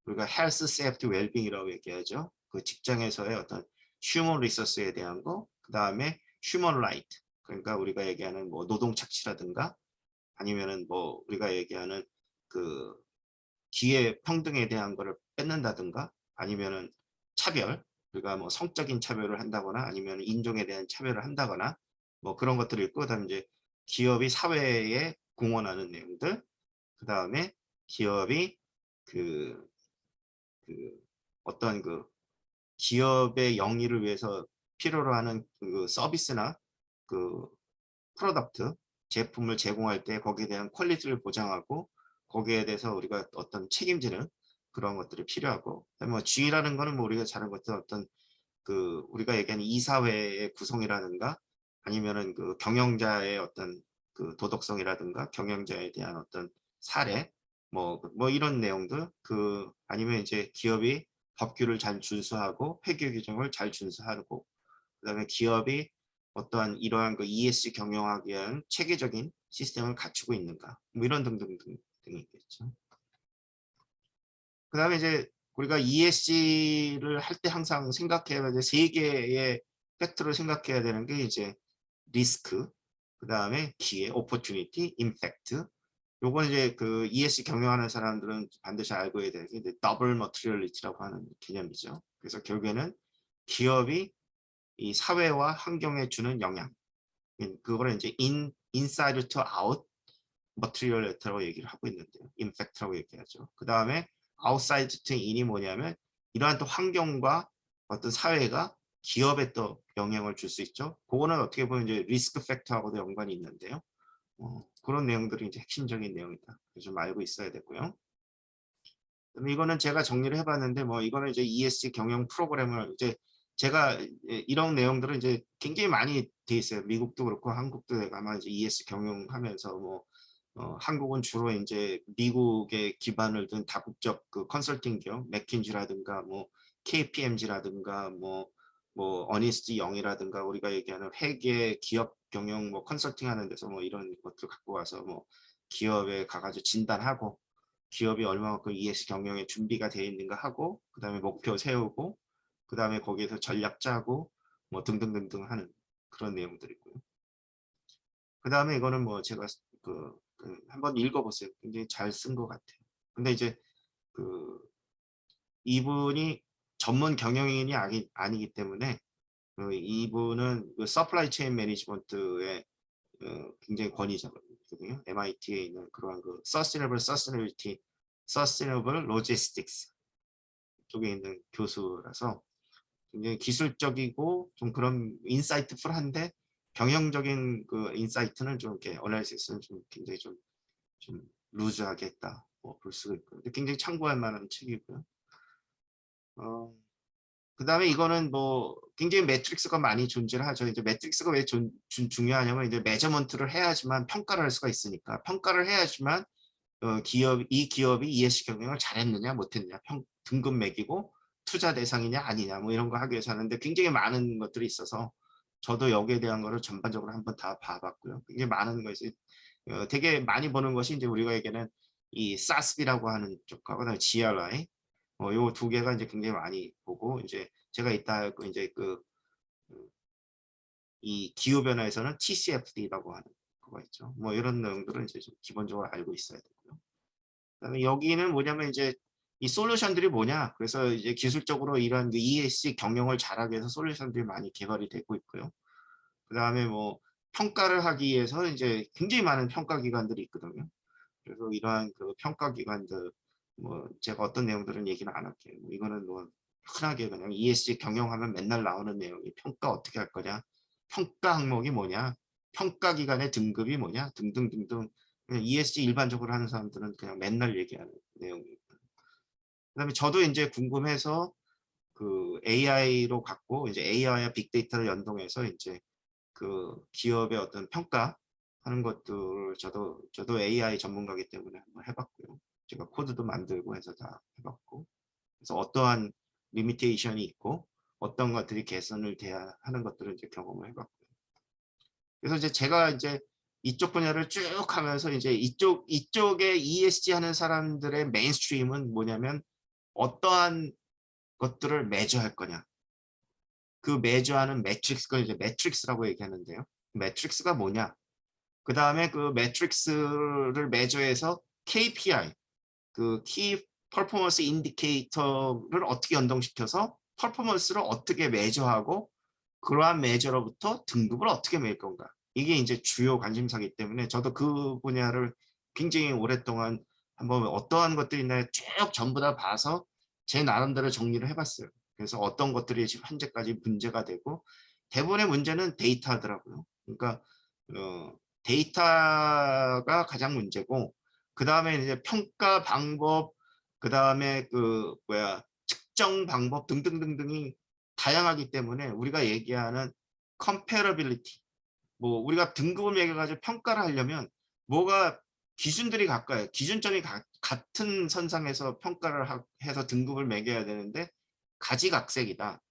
우리가 헬스, 세이프티, 웰빙이라고 얘기하죠. 그 직장에서의 어떤 휴먼 리소스에 대한 거, 그 다음에 휴먼 라이트, 그러니까 우리가 얘기하는 뭐 노동 착취라든가, 아니면은 뭐 우리가 얘기하는 그 기회 평등에 대한 거를 뺏는다든가, 아니면은 차별, 우리가 뭐 성적인 차별을 한다거나 아니면 인종에 대한 차별을 한다거나 뭐 그런 것들이 있고, 그다음에 이제 기업이 사회에 공헌하는 내용들, 그 다음에 기업이 그, 그 어떤 그 기업의 영위를 위해서 필요로 하는 그 서비스나 그 프로덕트, 제품을 제공할 때 거기에 대한 퀄리티를 보장하고 거기에 대해서 우리가 어떤 책임지는 그런 것들이 필요하고, 그다음에 뭐 G라는 거는 뭐 우리가 잘 아는 것들 어떤 그 우리가 얘기하는 이사회의 구성이라든가, 아니면은 그 경영자의 어떤 그 도덕성이라든가 경영자에 대한 어떤 사례, 뭐 이런 내용들, 그 아니면 이제 기업이 법규를 잘 준수하고 회계 규정을 잘 준수하고, 그다음에 기업이 어떠한 이러한 그 ESG 경영하기 위한 체계적인 시스템을 갖추고 있는가, 뭐 이런 등등 등이 있겠죠. 그다음에 이제 우리가 ESG를 할 때 항상 생각해야 돼. 세 개의 팩트를 생각해야 되는 게 이제 리스크, 그다음에 기회, 오퍼튜니티, 임팩트. 요건 이제 그 ESG 경영하는 사람들은 반드시 알고 해야 되는 게 더블 머티리얼리티라고 하는 개념이죠. 그래서 결국에는 기업이 이 사회와 환경에 주는 영향, 그거를 이제 인사이드 투 아웃 머티리얼리티라고 얘기를 하고 있는데요. 임팩트라고 얘기하죠. 그 다음에 아웃사이드 투 인이 뭐냐면 이러한 또 환경과 어떤 사회가 기업에 또 영향을 줄 수 있죠. 그거는 어떻게 보면 이제 리스크 팩터하고도 연관이 있는데요. 그런 내용들이 이제 핵심적인 내용이다. 좀 알고 있어야 되고요. 이거는 제가 정리를 해봤는데 뭐 이거는 이제 ESG 경영 프로그램을 이제 제가 이런 내용들은 이제 굉장히 많이 돼 있어요. 미국도 그렇고 한국도 아마 이제 ESG 경영하면서 뭐 한국은 주로 이제 미국에 기반을 둔 다국적 그 컨설팅 기업, 맥킨지라든가 뭐 KPMG라든가 뭐 어니스트 영이라든가 우리가 얘기하는 회계 기업 경영 뭐 컨설팅 하는 데서 뭐 이런 것들 갖고 와서 뭐 기업에 가가지고 진단하고 기업이 얼마만큼 ES 경영에 준비가 되어 있는가 하고, 그 다음에 목표 세우고, 그 다음에 거기에서 전략 짜고 뭐 등등등등 하는 그런 내용들이고요. 그 다음에 이거는 뭐 제가 한번 읽어보세요. 굉장히 잘 쓴 것 같아요. 근데 이제 그 이분이 전문 경영인이 아니기 때문에 이분은 그 서플라이 체인 매니지먼트의 굉장히 권위자거든요. MIT에 있는 그러한 그 Sustainable Logistics 쪽에 있는 교수라서 굉장히 기술적이고 좀 그런 인사이트풀한데 경영적인 그 인사이트는 좀 이렇게 어널리시스는 좀 굉장히 좀 루즈하게 했다. 뭐 볼 수가 있고. 근데 굉장히 참고할 만한 책이고요. 그다음에 이거는 뭐 굉장히 매트릭스가 많이 존재를 하죠. 이제 매트릭스가 왜 중요하냐면 이제 매저먼트를 해야지만 평가를 할 수가 있으니까 평가를 해야지만 이 기업이 ESG 경영을 잘했느냐 못했느냐 등급 매기고 투자 대상이냐 아니냐 뭐 이런 거 하기 위해서 하는데 굉장히 많은 것들이 있어서 저도 여기에 대한 거를 전반적으로 한번 다 봐봤고요. 굉장히 많은 것이 되게 많이 보는 것이 이제 우리가 얘기하는 이 SASB라고 하는 쪽하고 그다음에 GRI 요 두 개가 이제 굉장히 많이 보고 이제 제가 이따 이제 이 기후 변화에서는 TCFD라고 하는 거가 있죠. 뭐 이런 내용들은 이제 좀 기본적으로 알고 있어야 되고요. 그다음에 여기는 뭐냐면 이제 이 솔루션들이 뭐냐. 그래서 이제 기술적으로 이런 그 ESG 경영을 잘하기 위해서 솔루션들이 많이 개발이 되고 있고요. 그다음에 뭐 평가를 하기 위해서 이제 굉장히 많은 평가 기관들이 있거든요. 그래서 이러한 그 평가 기관들 뭐 제가 어떤 내용들은 얘기는 안 할게요. 뭐 이거는 뭐 흔하게 그냥 ESG 경영하면 맨날 나오는 내용이 평가 어떻게 할 거냐, 평가 항목이 뭐냐, 평가 기관의 등급이 뭐냐 등등등등. 그냥 ESG 일반적으로 하는 사람들은 그냥 맨날 얘기하는 내용입니다. 그다음에 저도 이제 궁금해서 그 AI로 갖고 이제 AI와 빅데이터를 연동해서 이제 그 기업의 어떤 평가하는 것들을 저도 AI 전문가이기 때문에 한번 해봤고요. 제가 코드도 만들고 해서 다 해봤고, 그래서 어떠한 리미테이션이 있고 어떤 것들이 개선을 돼야 하는 것들을 이제 경험을 해봤고요. 그래서 이제 제가 이제 이쪽 분야를 쭉 하면서 이제 이쪽에 ESG 하는 사람들의 메인스트림은 뭐냐면 어떠한 것들을 매저할 거냐. 그 매저하는 매트릭스가 이제 매트릭스라고 얘기하는데요. 매트릭스가 뭐냐? 그 다음에 그 매트릭스를 매저해서 KPI, 그 키 퍼포먼스 인디케이터를 어떻게 연동시켜서 퍼포먼스를 어떻게 매저하고 그러한 매저로부터 등급을 어떻게 매길 건가. 이게 이제 주요 관심사이기 때문에 저도 그 분야를 굉장히 오랫동안 한번 어떠한 것들이 있나 쭉 전부 다 봐서 제 나름대로 정리를 해봤어요. 그래서 어떤 것들이 지금 현재까지 문제가 되고 대부분의 문제는 데이터더라고요. 그러니까 데이터가 가장 문제고 그 다음에 이제 평가 방법, 그 다음에 그 뭐야 측정 방법 등등등등이 다양하기 때문에 우리가 얘기하는 comparability, 뭐 우리가 등급을 매겨가지고 평가를 하려면 뭐가 기준들이 가까워요. 기준점이 같은 선상에서 평가를 해서 등급을 매겨야 되는데 가지각색이다.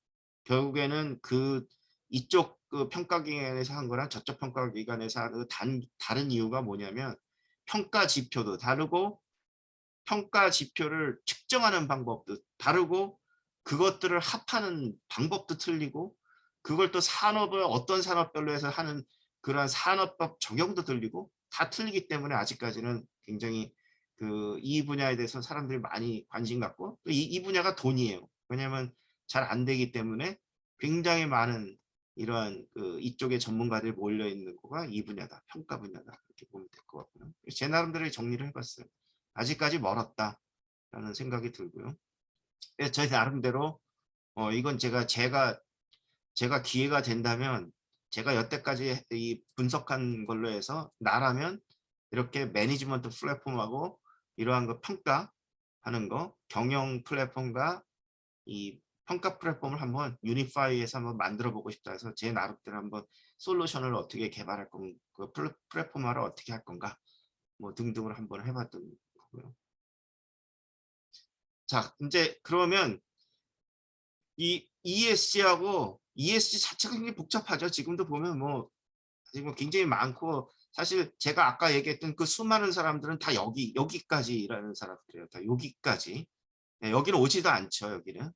결국에는 그 이쪽 그 평가기관에서 한 거랑 저쪽 평가기관에서 하는 다른 이유가 뭐냐면 평가 지표도 다르고 평가 지표를 측정하는 방법도 다르고 그것들을 합하는 방법도 틀리고 그걸 또 산업을 어떤 산업별로 해서 하는 그러한 산업법 적용도 들리고 다 틀리기 때문에 아직까지는 굉장히 그 이 분야에 대해서 사람들이 많이 관심 갖고 또 이 분야가 돈이에요. 왜냐하면 잘 안 되기 때문에 굉장히 많은 이러한 그 이쪽에 전문가들이 몰려 있는 거가 이 분야다. 평가 분야다. 이렇게 보면 될 것 같고요. 제 나름대로 정리를 해봤어요. 아직까지 멀었다라는 생각이 들고요. 그래서 저희 나름대로 이건 제가 기회가 된다면 제가 여태까지 이 분석한 걸로 해서 나라면 이렇게 매니지먼트 플랫폼하고 이러한 거 평가하는 거 경영 플랫폼과 이 평가 플랫폼을 한번 유니파이해서 한번 만들어 보고 싶다 해서 제 나름대로 한번 솔루션을 어떻게 개발할 건가, 그 플랫폼화를 어떻게 할 건가 뭐 등등을 한번 해봤던 거고요. 자, 이제 그러면 이 ESG하고 ESG 자체가 굉장히 복잡하죠. 지금도 보면 뭐 지금 굉장히 많고 사실 제가 아까 얘기했던 그 수많은 사람들은 다 여기까지 일하는 사람들이에요. 다 여기까지. 네, 여기는 오지도 않죠. 여기는.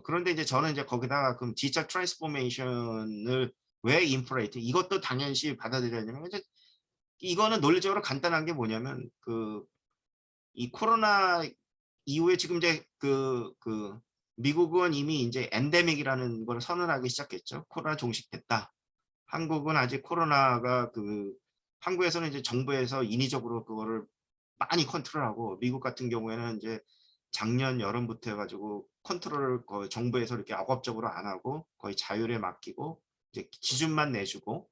그런데 이제 저는 이제 거기다가 그럼 디지털 트랜스포메이션을 왜 인프레이트 이것도 당연시 받아들여야냐면 이제 이거는 논리적으로 간단한 게 뭐냐면 그 이 코로나 이후에 지금 이제 미국은 이미 이제 엔데믹이라는 걸 선언하기 시작했죠. 코로나 종식됐다. 한국은 아직 코로나가 한국에서는 이제 정부에서 인위적으로 그거를 많이 컨트롤하고 미국 같은 경우에는 이제 작년 여름부터 해가지고 컨트롤을 거의 정부에서 이렇게 억압적으로 안 하고 거의 자율에 맡기고 이제 기준만 내주고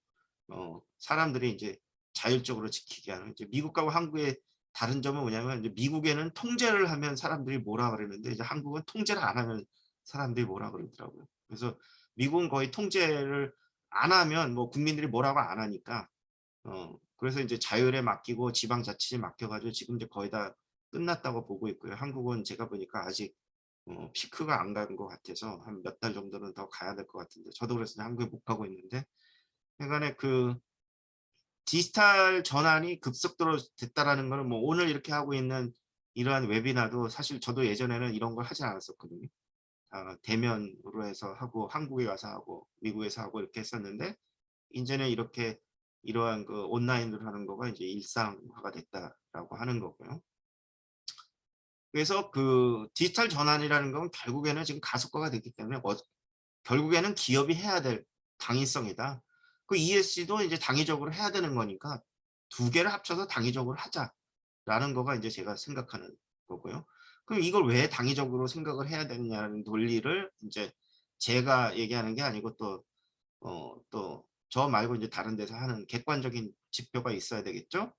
사람들이 이제 자율적으로 지키게 하는 이제 미국하고 한국의 다른 점은 뭐냐면 이제 미국에는 통제를 하면 사람들이 뭐라 그러는데 이제 한국은 통제를 안 하면 사람들이 뭐라 그러더라고요. 그래서 미국은 거의 통제를 안 하면 뭐 국민들이 뭐라고 안 하니까 그래서 이제 자율에 맡기고 지방자치에 맡겨가지고 지금 이제 거의 다 끝났다고 보고 있고요. 한국은 제가 보니까 아직 피크가 안 간 것 같아서 한 몇 달 정도는 더 가야 될 것 같은데 저도 그래서 한국에 못 가고 있는데 그러니까 그 디지털 전환이 급속도로 됐다라는 거는 뭐 오늘 이렇게 하고 있는 이러한 웨비나도 사실 저도 예전에는 이런 걸 하지 않았었거든요. 대면으로 해서 하고 한국에 가서 하고 미국에서 하고 이렇게 했었는데 이제는 이렇게 이러한 그 온라인으로 하는 거가 이제 일상화가 됐다라고 하는 거고요. 그래서 그 디지털 전환이라는 건 결국에는 지금 가속화가 됐기 때문에 결국에는 기업이 해야 될 당위성이다. 그 ESG도 이제 당위적으로 해야 되는 거니까 두 개를 합쳐서 당위적으로 하자라는 거가 이제 제가 생각하는 거고요. 그럼 이걸 왜 당위적으로 생각을 해야 되느냐는 논리를 이제 제가 얘기하는 게 아니고 또 저 말고 이제 다른 데서 하는 객관적인 지표가 있어야 되겠죠.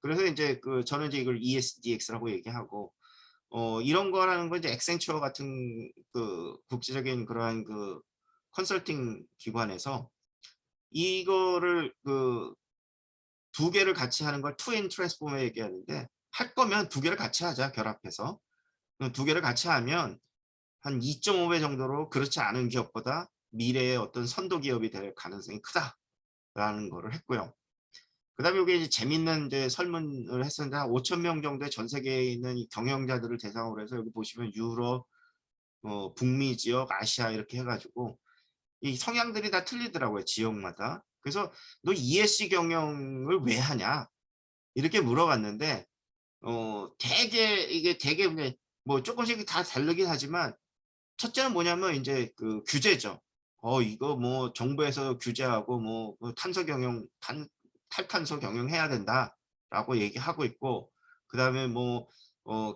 그래서 이제 저는 이제 이걸 ESDX라고 얘기하고 이런 거라는 건 이제 엑센처 같은 국제적인 그러한 컨설팅 기관에서 이거를 두 개를 같이 하는 걸 투인 트랜스포머 얘기하는데 할 거면 두 개를 같이 하자 결합해서 두 개를 같이 하면 한 2.5배 정도로 그렇지 않은 기업보다 미래의 어떤 선도 기업이 될 가능성이 크다라는 거를 했고요. 그다음에 이게 이제 재밌는 이제 설문을 했었는데 한 5천 명 정도의 전 세계에 있는 이 경영자들을 대상으로 해서 여기 보시면 유럽, 북미 지역, 아시아 이렇게 해가지고 이 성향들이 다 틀리더라고요. 지역마다. 그래서 너 ESG 경영을 왜 하냐 이렇게 물어봤는데 되게 이게 되게 뭐 조금씩 다 다르긴 하지만 첫째는 뭐냐면 이제 규제죠. 이거 뭐 정부에서 규제하고 뭐 탄소 경영 탈탄소 경영해야 된다라고 얘기하고 있고 그다음에 뭐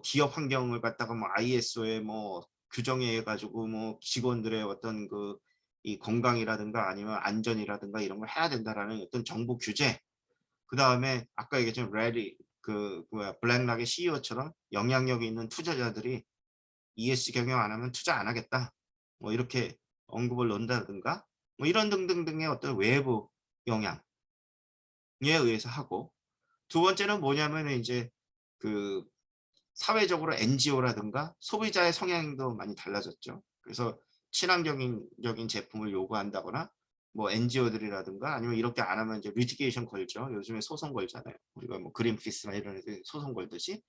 기업 환경을 갖다가 뭐 ISO에 뭐 규정해 가지고 뭐 직원들의 어떤 이 건강이라든가 아니면 안전이라든가 이런 걸 해야 된다라는 어떤 정부 규제. 그다음에 아까 얘기했던 레디 블랙락의 CEO처럼 영향력이 있는 투자자들이 ESG 경영 안 하면 투자 안 하겠다. 뭐 이렇게 언급을 넣는다든가 뭐 이런 등등등의 어떤 외부 영향에 의해서 하고 두 번째는 뭐냐면 이제 그 사회적으로 NGO라든가 소비자의 성향도 많이 달라졌죠. 그래서 친환경적인 제품을 요구한다거나 뭐 NGO들이라든가 아니면 이렇게 안 하면 이제 리티게이션 걸죠. 요즘에 소송 걸잖아요. 우리가 뭐 그린피스나 이런 애들 소송 걸듯이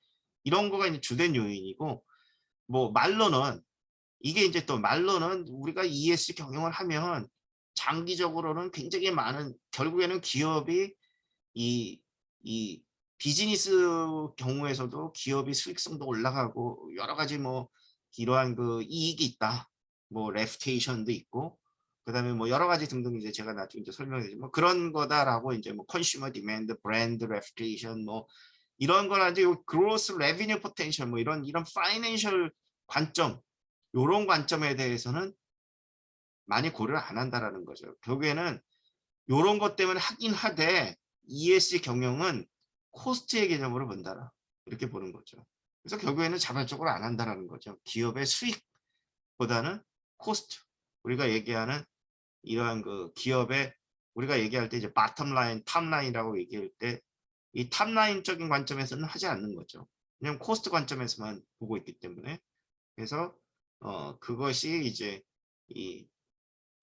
이런 거가 이제 주된 요인이고 뭐 말로는 이게 이제 또 말로는 우리가 ESG 경영을 하면 장기적으로는 굉장히 많은 결국에는 기업이 이 비즈니스 경우에서도 기업이 수익성도 올라가고 여러 가지 뭐 이러한 이익이 있다. 뭐 레퓨테이션도 있고 그다음에 뭐 여러 가지 등등 이제 제가 나중에 이제 설명해 드리면 뭐 그런 거다라고 이제 뭐 컨슈머 디맨드, 브랜드 레퓨테이션 뭐 이런 거나 이제 그로스 레비뉴 포텐셜 뭐 이런 파이낸셜 관점 요런 관점에 대해서는 많이 고려를 안 한다라는 거죠. 결국에는 요런 것 때문에 하긴 하되 ESG 경영은 코스트의 개념으로 본다라 이렇게 보는 거죠. 그래서 결국에는 자발적으로 안 한다라는 거죠. 기업의 수익보다는 코스트 우리가 얘기하는 이러한 기업의 우리가 얘기할 때 이제 바텀 라인, 탑 라인이라고 얘기할 때 이 탑 라인적인 관점에서는 하지 않는 거죠. 그냥 코스트 관점에서만 보고 있기 때문에 그래서 그것이 이제 이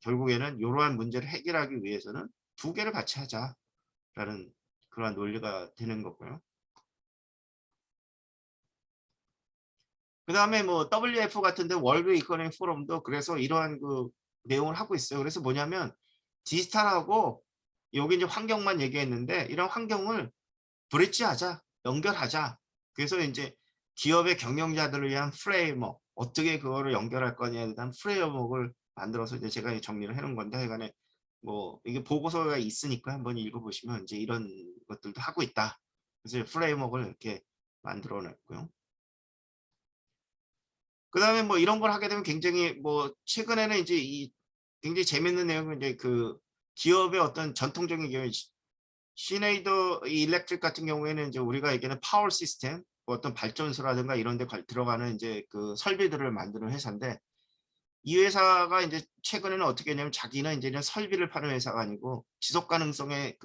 결국에는 이러한 문제를 해결하기 위해서는 두 개를 같이 하자라는 그러한 논리가 되는 거고요. 그 다음에 뭐 WF 같은데 월드 이코노믹 포럼도 그래서 이러한 내용을 하고 있어요. 그래서 뭐냐면 디지털하고 여기 이제 환경만 얘기했는데 이런 환경을 브릿지하자, 연결하자. 그래서 이제 기업의 경영자들을 위한 프레임워크 어떻게 그거를 연결할 거냐에 대한 프레임워크를 만들어서 이제 제가 정리를 해놓은 건데 하여간에 뭐 이게 보고서가 있으니까 한번 읽어보시면 이제 이런 것들도 하고 있다. 그래서 프레임워크를 이렇게 만들어 냈고요. 그 다음에 뭐 이런 걸 하게 되면 굉장히 뭐 최근에는 이제 굉장히 재밌는 내용은 이제 기업의 어떤 전통적인 기업 시네이더 일렉트릭 같은 경우에는 이제 우리가 얘기하는 파워 시스템 뭐 어떤 발전소라든가 이런 데 들어가는 이제 설비들을 만드는 회사인데 이 회사가 이제 최근에는 어떻게 했냐면 자기는 이제 설비를 파는 회사가 아니고 지속 가능성의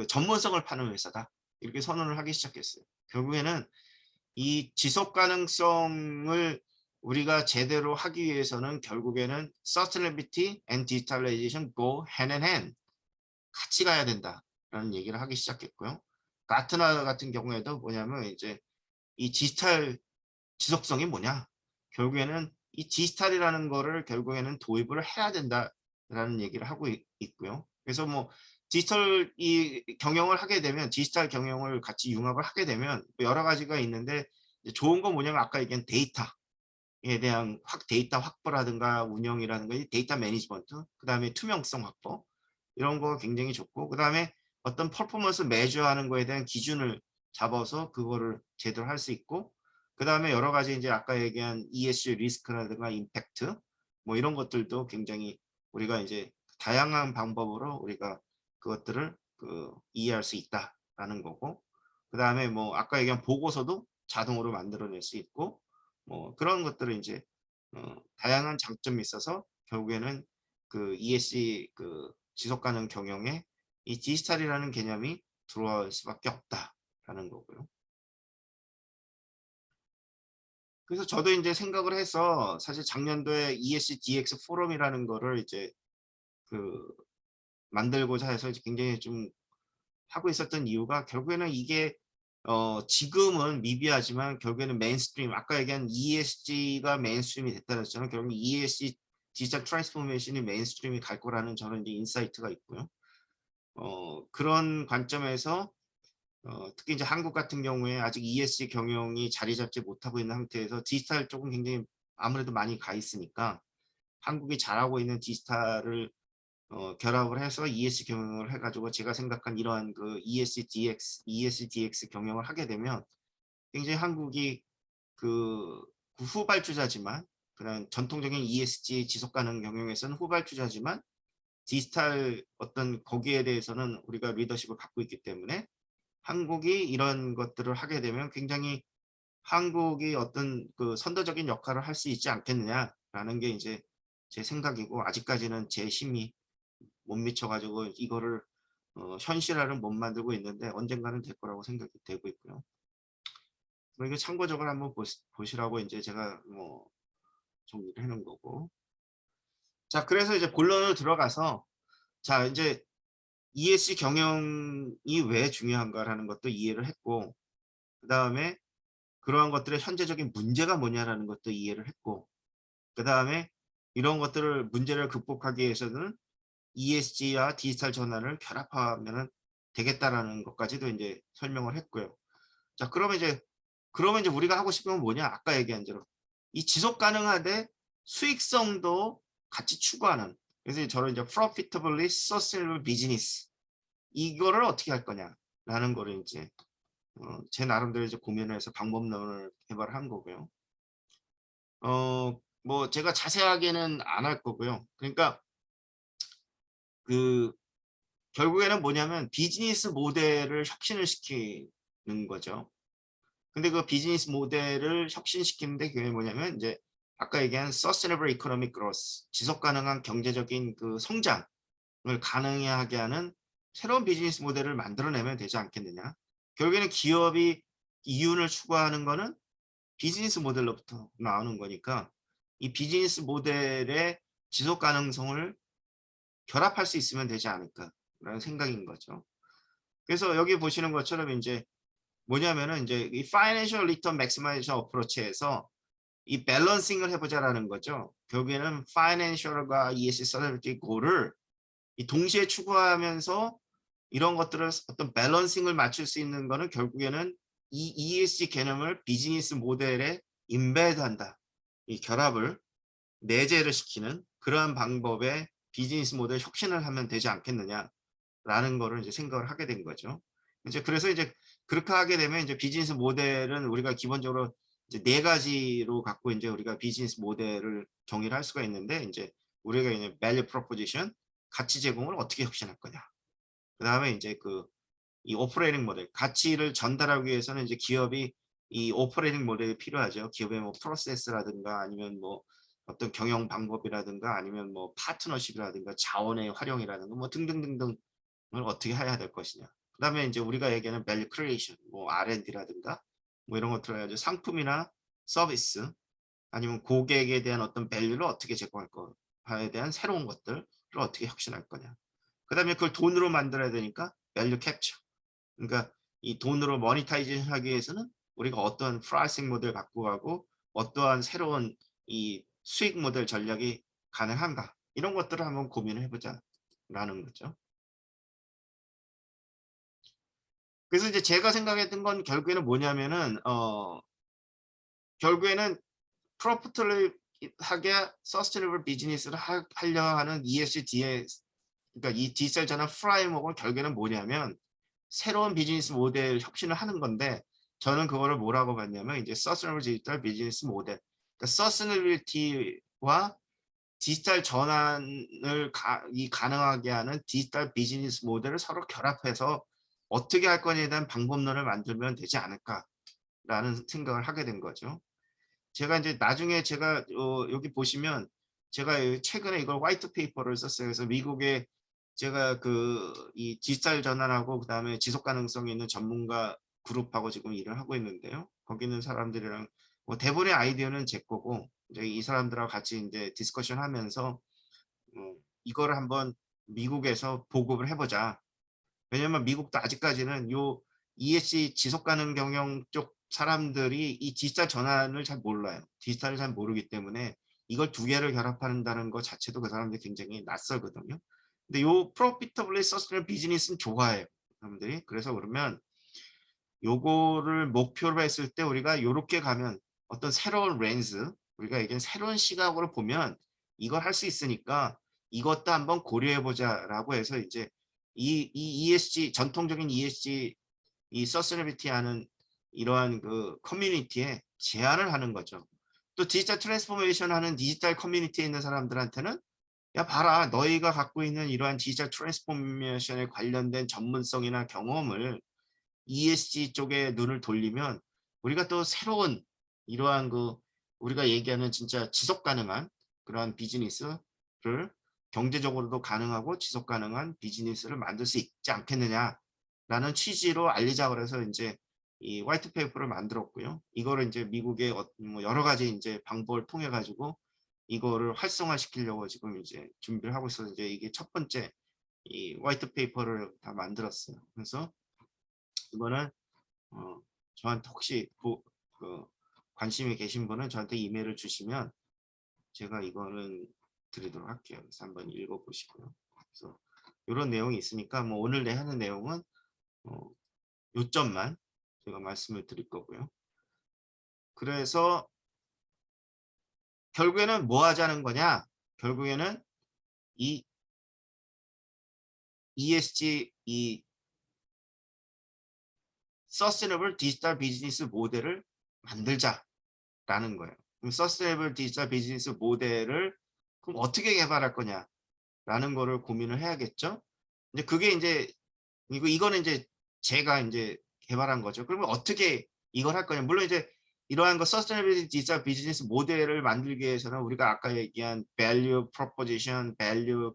전문성을 파는 회사다. 이렇게 선언을 하기 시작했어요. 결국에는 이 지속 가능성을 우리가 제대로 하기 위해서는 결국에는 Sustainability and Digitalization go hand in hand 같이 가야 된다라는 얘기를 하기 시작했고요. 가트너 같은 경우에도 뭐냐면 이제 이 디지털 지속성이 뭐냐? 결국에는 이 디지털이라는 거를 결국에는 도입을 해야 된다라는 얘기를 하고 있고요. 그래서 뭐 디지털 경영을 하게 되면 디지털 경영을 같이 융합을 하게 되면 여러 가지가 있는데 좋은 건 뭐냐면 아까 얘기한 데이터에 대한 데이터 확보라든가 운영이라든가 데이터 매니지먼트 그다음에 투명성 확보 이런 거 굉장히 좋고 그다음에 어떤 퍼포먼스 매저하는 거에 대한 기준을 잡아서 그거를 제대로 할 수 있고 그 다음에 여러 가지 이제 아까 얘기한 ESG 리스크라든가 임팩트 뭐 이런 것들도 굉장히 우리가 이제 다양한 방법으로 우리가 그것들을 이해할 수 있다라는 거고, 그 다음에 뭐 아까 얘기한 보고서도 자동으로 만들어낼 수 있고, 뭐 그런 것들을 이제 다양한 장점이 있어서 결국에는 그 ESG 지속 가능 경영에 이 디지털이라는 개념이 들어올 수밖에 없다라는 거고요. 그래서 저도 이제 생각을 해서 사실 작년도에 ESG DX 포럼이라는 거를 이제 만들고자 해서 이제 굉장히 좀 하고 있었던 이유가 결국에는 이게 지금은 미비하지만 결국에는 메인스트림, 아까 얘기한 ESG가 메인스트림이 됐다 했잖아요. 결국 ESG 디지털 트랜스포메이션이 메인스트림이 갈 거라는 저는 이제 인사이트가 있고요. 그런 관점에서 특히 이제 한국 같은 경우에 아직 ESG 경영이 자리 잡지 못하고 있는 상태에서 디지털 쪽은 굉장히 아무래도 많이 가 있으니까 한국이 잘하고 있는 디지털을 결합을 해서 ESG 경영을 해가지고 제가 생각한 이러한 ESG DX 경영을 하게 되면 굉장히 한국이 후발주자지만 그런 전통적인 ESG 지속 가능 경영에서는 후발주자지만 디지털 어떤 거기에 대해서는 우리가 리더십을 갖고 있기 때문에 한국이 이런 것들을 하게 되면 굉장히 한국이 어떤 선도적인 역할을 할 수 있지 않겠느냐라는 게 이제 제 생각이고, 아직까지는 제 힘이 못 미쳐가지고 이거를 현실화를 못 만들고 있는데 언젠가는 될 거라고 생각이 되고 있고요. 이게 참고적으로 한번 보시라고 이제 제가 뭐 정리를 해놓은 거고. 자, 그래서 이제 본론으로 들어가서 자 이제 ESG 경영이 왜 중요한가라는 것도 이해를 했고, 그 다음에 그러한 것들의 현재적인 문제가 뭐냐라는 것도 이해를 했고, 그 다음에 이런 것들을 문제를 극복하기 위해서는 ESG와 디지털 전환을 결합하면 되겠다라는 것까지도 이제 설명을 했고요. 자, 그러면 이제 우리가 하고 싶은 건 뭐냐? 아까 얘기한 대로 이 지속 가능하되 수익성도 같이 추구하는, 그래서 저는 이제 profitably sustainable business 이거를 어떻게 할 거냐라는 거를 이제 제 나름대로 이제 고민을 해서 방법론을 개발한 거고요. 뭐 제가 자세하게는 안 할 거고요. 그러니까 결국에는 뭐냐면 비즈니스 모델을 혁신을 시키는 거죠. 근데 그 비즈니스 모델을 혁신시키는데 그게 뭐냐면 이제 아까 얘기한 Sustainable Economic Growth, 지속 가능한 경제적인 성장을 가능하게 하는 새로운 비즈니스 모델을 만들어내면 되지 않겠느냐. 결국에는 기업이 이윤을 추구하는 거는 비즈니스 모델로부터 나오는 거니까 이 비즈니스 모델의 지속 가능성을 결합할 수 있으면 되지 않을까라는 생각인 거죠. 그래서 여기 보시는 것처럼 이제 뭐냐면은 이제 이 Financial Return Maximization Approach에서 이 밸런싱을 해보자라는 거죠. 결국에는 Financial과 ESG Sustainability Goal을 동시에 추구하면서 이런 것들을 어떤 밸런싱을 맞출 수 있는 거는 결국에는 이 ESG 개념을 비즈니스 모델에 인베드한다. 이 결합을 내재를 시키는 그러한 방법의 비즈니스 모델 혁신을 하면 되지 않겠느냐라는 거를 이제 생각을 하게 된 거죠. 이제 그래서 이제 그렇게 하게 되면 이제 비즈니스 모델은 우리가 기본적으로 이제 4가지로 갖고 이제 우리가 비즈니스 모델을 정의를 할 수가 있는데, 이제 우리가 이제 value proposition, 가치 제공을 어떻게 혁신할 거냐. 그 다음에 이제 이 오퍼레이팅 모델, 가치를 전달하기 위해서는 이제 기업이 이 오퍼레이팅 모델이 필요하죠. 기업의 뭐 프로세스라든가 아니면 뭐 어떤 경영 방법이라든가 아니면 뭐 파트너십이라든가 자원의 활용이라든가 뭐 등등등등을 어떻게 해야 될 것이냐. 그 다음에 이제 우리가 얘기하는 value creation, 뭐 R&D라든가 뭐 이런 것들을 해야죠. 상품이나 서비스 아니면 고객에 대한 어떤 밸류를 어떻게 제공할 거에 대한 새로운 것들을 어떻게 혁신할 거냐. 그 다음에 그걸 돈으로 만들어야 되니까 value capture. 그러니까 이 돈으로 모니타이징 하기 위해서는 우리가 어떤 프라이싱 모델 갖고 가고 어떠한 새로운 이 수익 모델 전략이 가능한가, 이런 것들을 한번 고민을 해보자 라는 거죠. 그래서 이제 제가 생각했던 건 결국에는 뭐냐면은 결국에는 프로피터블하게 서스테이너블 비즈니스를 하려 하는 ESG 그러니까 이 디지털 전환 프레임워크는 결국에는 뭐냐면 새로운 비즈니스 모델 혁신을 하는 건데, 저는 그거를 뭐라고 봤냐면 이제 서스테이너블 디지털 비즈니스 모델. 그러니까 서스테이너빌리티와 디지털 전환을 가능하게 하는 디지털 비즈니스 모델을 서로 결합해서 어떻게 할 거냐에 대한 방법론을 만들면 되지 않을까라는 생각을 하게 된 거죠. 제가 이제 나중에 제가 여기 보시면 제가 최근에 이걸 화이트 페이퍼를 썼어요. 그래서 미국에 제가 이 디지털 전환하고 그다음에 지속 가능성이 있는 전문가 그룹하고 지금 일을 하고 있는데요. 거기 있는 사람들이랑 뭐 대부분의 아이디어는 제 거고 이제 이 사람들하고 같이 이제 디스커션 하면서 이거를 한번 미국에서 보급을 해보자. 왜냐면 미국도 아직까지는 요 ESG 지속 가능 경영 쪽 사람들이 이 디지털 전환을 잘 몰라요. 디지털을 잘 모르기 때문에 이걸 두 개를 결합한다는 것 자체도 그 사람들이 굉장히 낯설거든요. 근데 요 Profitably Sustainable Business는 좋아해요. 사람들이. 그래서 그러면 요거를 목표로 했을 때 우리가 요렇게 가면 어떤 새로운 렌즈, 우리가 얘기한 새로운 시각으로 보면 이걸 할 수 있으니까 이것도 한번 고려해보자라고 해서 이제 이 ESG, 전통적인 ESG, 이 서스테이너빌리티 하는 이러한 그 커뮤니티에 제안을 하는 거죠. 또 디지털 트랜스포메이션 하는 디지털 커뮤니티에 있는 사람들한테는 야 봐라, 너희가 갖고 있는 이러한 디지털 트랜스포메이션에 관련된 전문성이나 경험을 ESG 쪽에 눈을 돌리면 우리가 또 새로운 이러한 우리가 얘기하는 진짜 지속 가능한 그러한 비즈니스를 경제적으로도 가능하고 지속 가능한 비즈니스를 만들 수 있지 않겠느냐라는 취지로 알리자 그래서 이제 이 화이트 페이퍼를 만들었고요. 이거를 이제 미국의 뭐 여러 가지 이제 방법을 통해 가지고 이거를 활성화시키려고 지금 이제 준비를 하고 있어서 이제 이게 첫 번째 이 화이트 페이퍼를 다 만들었어요. 그래서 이거는 저한테 혹시 관심이 계신 분은 저한테 이메일을 주시면 제가 이거는 드리도록 할게요. 그래서 한번 읽어보시고요. 그래서 이런 내용이 있으니까 뭐 오늘 내 하는 내용은 요점만 제가 말씀을 드릴 거고요. 그래서 결국에는 뭐 하자는 거냐? 결국에는 이 ESG, 이 Sustainable Digital Business 모델을 만들자라는 거예요. 그럼 Sustainable Digital Business 모델을 그럼 어떻게 개발할 거냐라는 거를 고민을 해야겠죠. 이제 그게 이제 이거는 이제 제가 이제 개발한 거죠. 그러면 어떻게 이걸 할 거냐? 물론 이제 이러한 거 서스테이너빌리티 디지털 비즈니스 모델을 만들기 위해서는 우리가 아까 얘기한 value proposition, value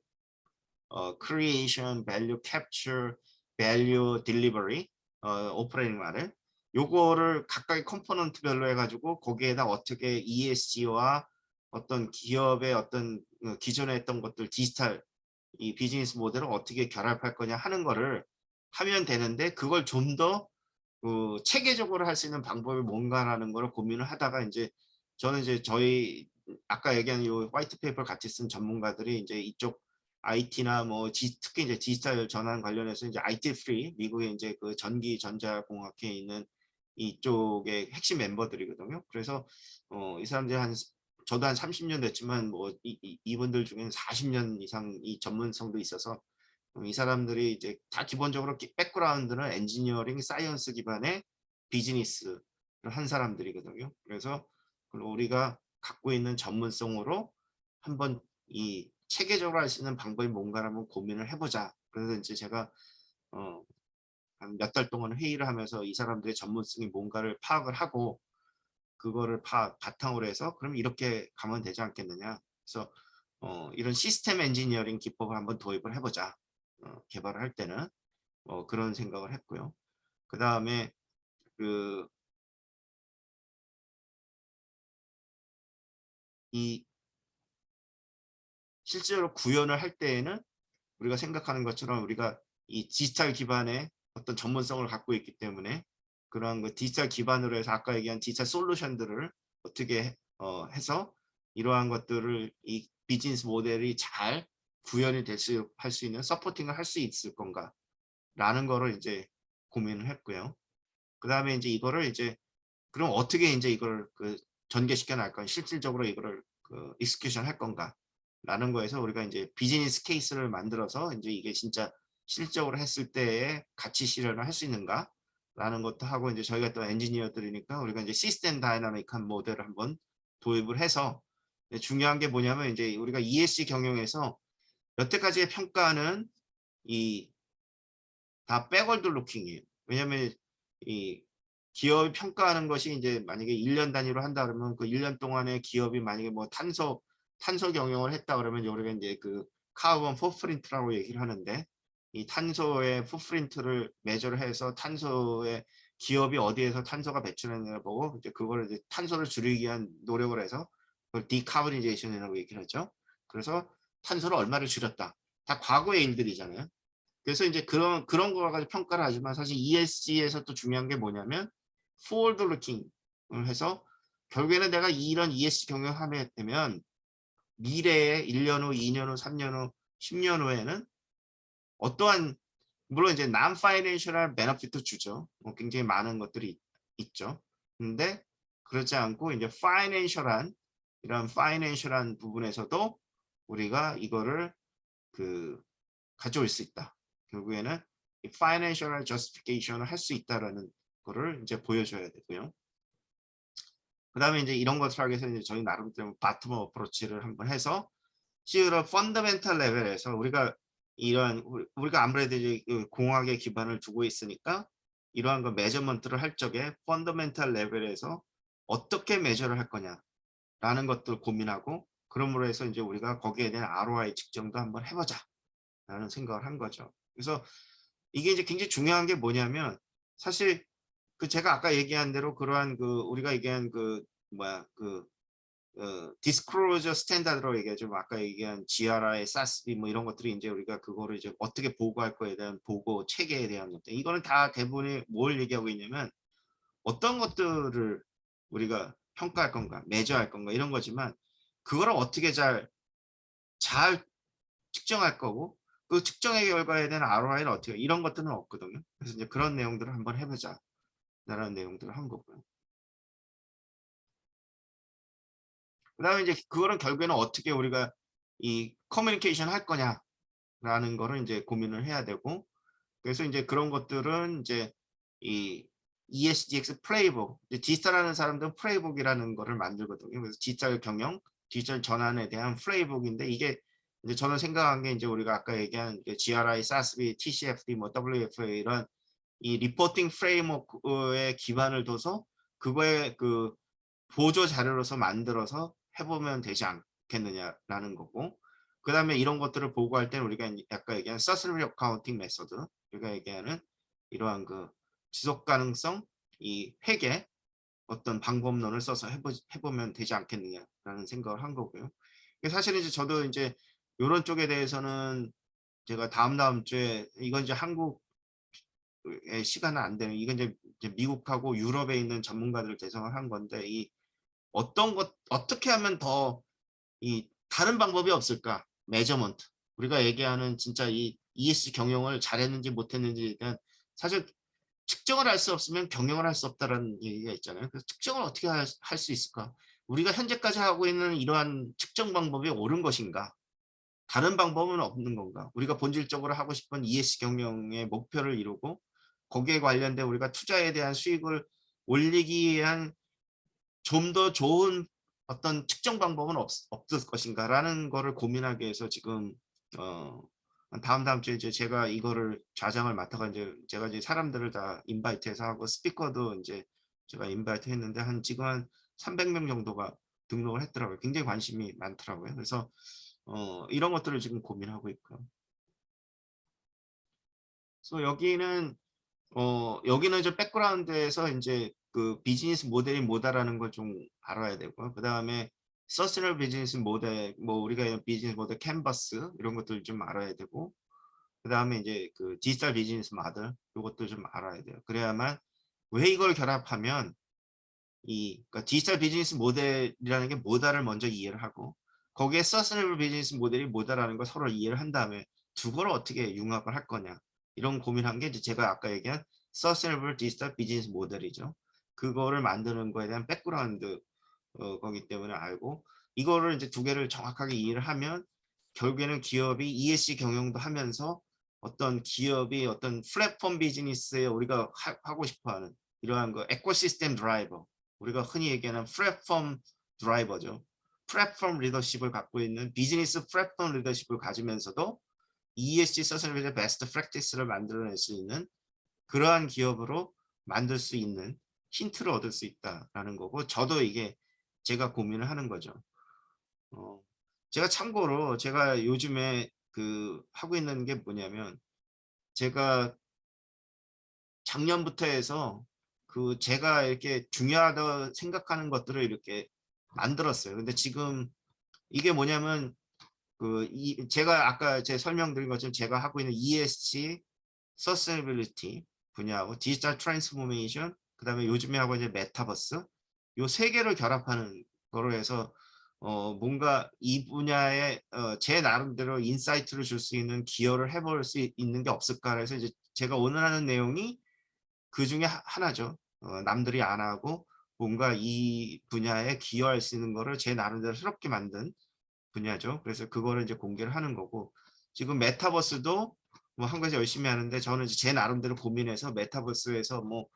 creation, value capture, value delivery, 오퍼레이팅 말을 요거를 각각의 컴포넌트별로 해가지고 거기에다 어떻게 ESG와 어떤 기업의 어떤 기존에 했던 것들 디지털 이 비즈니스 모델을 어떻게 결합할 거냐 하는 거를 하면 되는데 그걸 좀 더 체계적으로 할 수 있는 방법이 뭔가라는 걸 고민을 하다가 이제 저는 이제 저희 아까 얘기한 요 화이트 페이퍼를 같이 쓴 전문가들이 이제 이쪽 IT나 뭐 특히 이제 디지털 전환 관련해서 이제 IT 프리 미국의 이제 그 전기 전자공학회에 있는 이쪽의 핵심 멤버들이거든요. 그래서 이 사람들이 저도 한 30년 됐지만 뭐 이분들 중에는 40년 이상 이 전문성도 있어서 이 사람들이 이제 다 기본적으로 백그라운드는 엔지니어링, 사이언스 기반의 비즈니스를 한 사람들이거든요. 그래서 우리가 갖고 있는 전문성으로 한번 이 체계적으로 할 수 있는 방법이 뭔가를 한번 고민을 해보자. 그래서 이제 제가 한 몇 달 동안 회의를 하면서 이 사람들의 전문성이 뭔가를 파악을 하고 그거를 바탕으로 해서 그럼 이렇게 가면 되지 않겠느냐. 그래서 이런 시스템 엔지니어링 기법을 한번 도입을 해보자. 개발을 할 때는 그런 생각을 했고요. 그 다음에 이 실제로 구현을 할 때에는 우리가 생각하는 것처럼 우리가 이 디지털 기반의 어떤 전문성을 갖고 있기 때문에 그러한 디지털 기반으로 해서 아까 얘기한 디지털 솔루션들을 어떻게 해서 이러한 것들을 이 비즈니스 모델이 잘 구현이 할 수 있는 서포팅을 할 수 있을 건가 라는 거를 이제 고민을 했고요. 그 다음에 이제 이거를 이제 그럼 어떻게 이제 이걸 전개시켜 나갈 건 실질적으로 이거를 익스큐션 할 건가 라는 거에서 우리가 이제 비즈니스 케이스를 만들어서 이제 이게 진짜 실적으로 했을 때에 가치 실현을 할 수 있는가 라는 것도 하고 이제 저희가 또 엔지니어들이니까 우리가 이제 시스템 다이나믹한 모델을 한번 도입을 해서 중요한 게 뭐냐면 이제 우리가 ESG 경영에서 여태까지의 평가는 이 다 백월드 루킹이에요. 왜냐하면 이 기업이 평가하는 것이 이제 만약에 1년 단위로 한다 그러면 그 1년 동안에 기업이 만약에 뭐 탄소 경영을 했다 그러면 우리가 이제 그 카본 풋프린트라고 얘기를 하는데 이 탄소의 풋프린트를 매저를 해서 탄소의 기업이 어디에서 탄소가 배출했느냐 보고 이제 그거를 이제 탄소를 줄이기 위한 노력을 해서 그걸 디카보니제이션이라고 얘기를 하죠. 그래서 탄소를 얼마를 줄였다. 다 과거의 일들이잖아요. 그래서 이제 그런 거 가지고 평가를 하지만 사실 ESG에서 또 중요한 게 뭐냐면 forward looking을 해서 결국에는 내가 이런 ESG 경영하게 되면 미래에 1년 후, 2년 후, 3년 후, 10년 후에는 어떠한 물론 이제 non-financial benefit도 주죠. 굉장히 많은 것들이 있죠. 근데 그렇지 않고 이제 financial한 이런 financial한 부분에서도 우리가 이거를 그 가져올 수 있다. 결국에는 이 financial justification을 할 수 있다라는 거를 이제 보여줘야 되고요. 그 다음에 이제 이런 것을 하기 위해서 이제 저희 나름대로 바텀업 어프로치를 한번 해서 실은 펀더멘탈 레벨에서 우리가 이런 우리가 아무래도 이제 공학의 기반을 두고 있으니까 이러한 거 매저먼트를 할 적에 펀더멘탈 레벨에서 어떻게 매저를 할 거냐라는 것들 고민하고 그러므로 해서 이제 우리가 거기에 대한 ROI 측정도 한번 해보자 라는 생각을 한 거죠. 그래서 이게 이제 굉장히 중요한 게 뭐냐면 사실 그 제가 아까 얘기한 대로 그러한 그 우리가 얘기한 그 뭐야 그 디스클로저 스탠다드로 얘기하죠. 아까 얘기한 GRI, SASB 뭐 이런 것들이 이제 우리가 그거를 이제 어떻게 보고할 거에 대한 보고 체계에 대한 것들. 이거는 다 대부분이 뭘 얘기하고 있냐면 어떤 것들을 우리가 평가할 건가, 매저할 건가 이런 거지만 그거를 어떻게 잘 측정할 거고 그 측정의 결과에 대한 ROI는 어떻게 이런 것들은 없거든요. 그래서 이제 그런 내용들을 한번 해보자 라는 내용들을 한 거고요. 그 다음에 이제 그거는 결국에는 어떻게 우리가 이 커뮤니케이션 할 거냐라는 거를 이제 고민을 해야 되고 그래서 이제 그런 것들은 이제 이 ESGX 플레이북 디지털하는 사람들은 플레이북이라는 거를 만들거든요. 그래서 디지털 경영, 디지털 전환에 대한 플레이북인데 이게 이제 저는 생각한 게 이제 우리가 아까 얘기한 GRI, SASB, TCFD, 뭐 WFA 이런 이 리포팅 프레임워크에 기반을 둬서 그거에 그 보조 자료로서 만들어서 해보면 되지 않겠느냐라는 거고 그 다음에 이런 것들을 보고할 때는 우리가 아까 얘기한 서스너리 어카운팅 메소드 우리가 얘기하는 이러한 그 지속 가능성 이 회계 어떤 방법론을 써서 해보면 되지 않겠느냐라는 생각을 한 거고요. 사실은 이제 저도 이제 이런 쪽에 대해서는 제가 다음 주에 이건 이제 한국의 시간은 안 되는 이건 이제 미국하고 유럽에 있는 전문가들을 대상을 한 건데 이 어떤 것 어떻게 하면 더 이 다른 방법이 없을까? 매저먼트. 우리가 얘기하는 진짜 이 ESG 경영을 잘했는지 못했는지에 대한 사실 측정을 할 수 없으면 경영을 할 수 없다라는 얘기가 있잖아요. 그래서 측정을 어떻게 할 수 있을까? 우리가 현재까지 하고 있는 이러한 측정 방법이 옳은 것인가? 다른 방법은 없는 건가? 우리가 본질적으로 하고 싶은 ESG 경영의 목표를 이루고 거기에 관련된 우리가 투자에 대한 수익을 올리기 위한 좀 더 좋은 어떤 측정 방법은 없을 것인가라는 거를 고민하기 위해서 지금 어 다음 주에 이제 제가 이거를 좌장을 맡아가 이제 제가 이제 사람들을 다 인바이트해서 하고 스피커도 이제 제가 인바이트 했는데 한 지금 한 300명 정도가 등록을 했더라고요. 굉장히 관심이 많더라고요. 그래서 이런 것들을 지금 고민하고 있고요. 그래서 여기는 이제 백그라운드에서 이제 그 비즈니스 모델이 뭐다라는 걸 좀 알아야 되고 그 다음에 서스널 비즈니스 모델 뭐 우리가 비즈니스 모델 캔버스 이런 것들 좀 알아야 되고 그 다음에 이제 그 디지털 비즈니스 모델 이것도 좀 알아야 돼요. 그래야만 왜 이걸 결합하면 그러니까 디지털 비즈니스 모델이라는 게 뭐다를 먼저 이해를 하고 거기에 서스널 비즈니스 모델이 뭐다라는 걸 서로 이해를 한 다음에 두 개를 어떻게 융합을 할 거냐 이런 고민한 게 이제 제가 아까 얘기한 서스널 디지털 비즈니스 모델이죠. 그거를 만드는 거에 대한 백그라운드 거기 때문에 알고 이거를 이제 두 개를 정확하게 이해를 하면 결국에는 기업이 ESG 경영도 하면서 어떤 기업이 어떤 플랫폼 비즈니스에 우리가 하고 싶어하는 이러한 거 에코시스템 드라이버, 우리가 흔히 얘기하는 플랫폼 드라이버죠. 플랫폼 리더십을 갖고 있는 비즈니스 플랫폼 리더십을 가지면서도 ESG 서스테이너빌리티 베스트 프랙티스를 만들어낼 수 있는 그러한 기업으로 만들 수 있는 힌트를 얻을 수 있다라는 거고, 저도 이게 제가 고민을 하는 거죠. 제가 참고로 제가 요즘에 하고 있는 게 뭐냐면, 제가 작년부터 해서 제가 이렇게 중요하다 생각하는 것들을 이렇게 만들었어요. 근데 지금 이게 뭐냐면 제가 아까 제 설명드린 것처럼 제가 하고 있는 ESG, 서스테이너빌리티 분야하고 디지털 트랜스포메이션, 그다음에 요즘에 하고 있는 메타버스, 요 세 개를 결합하는 거로 해서 뭔가 이 분야에 제 나름대로 인사이트를 줄 수 있는 기여를 해볼 수 있는 게 없을까 해서 이제 제가 오늘 하는 내용이 그 중에 하나죠. 남들이 안 하고 뭔가 이 분야에 기여할 수 있는 거를 제 나름대로 새롭게 만든 분야죠. 그래서 그거를 이제 공개를 하는 거고, 지금 메타버스도 뭐 한국에서 열심히 하는데, 저는 이제 제 나름대로 고민해서 메타버스에서 뭐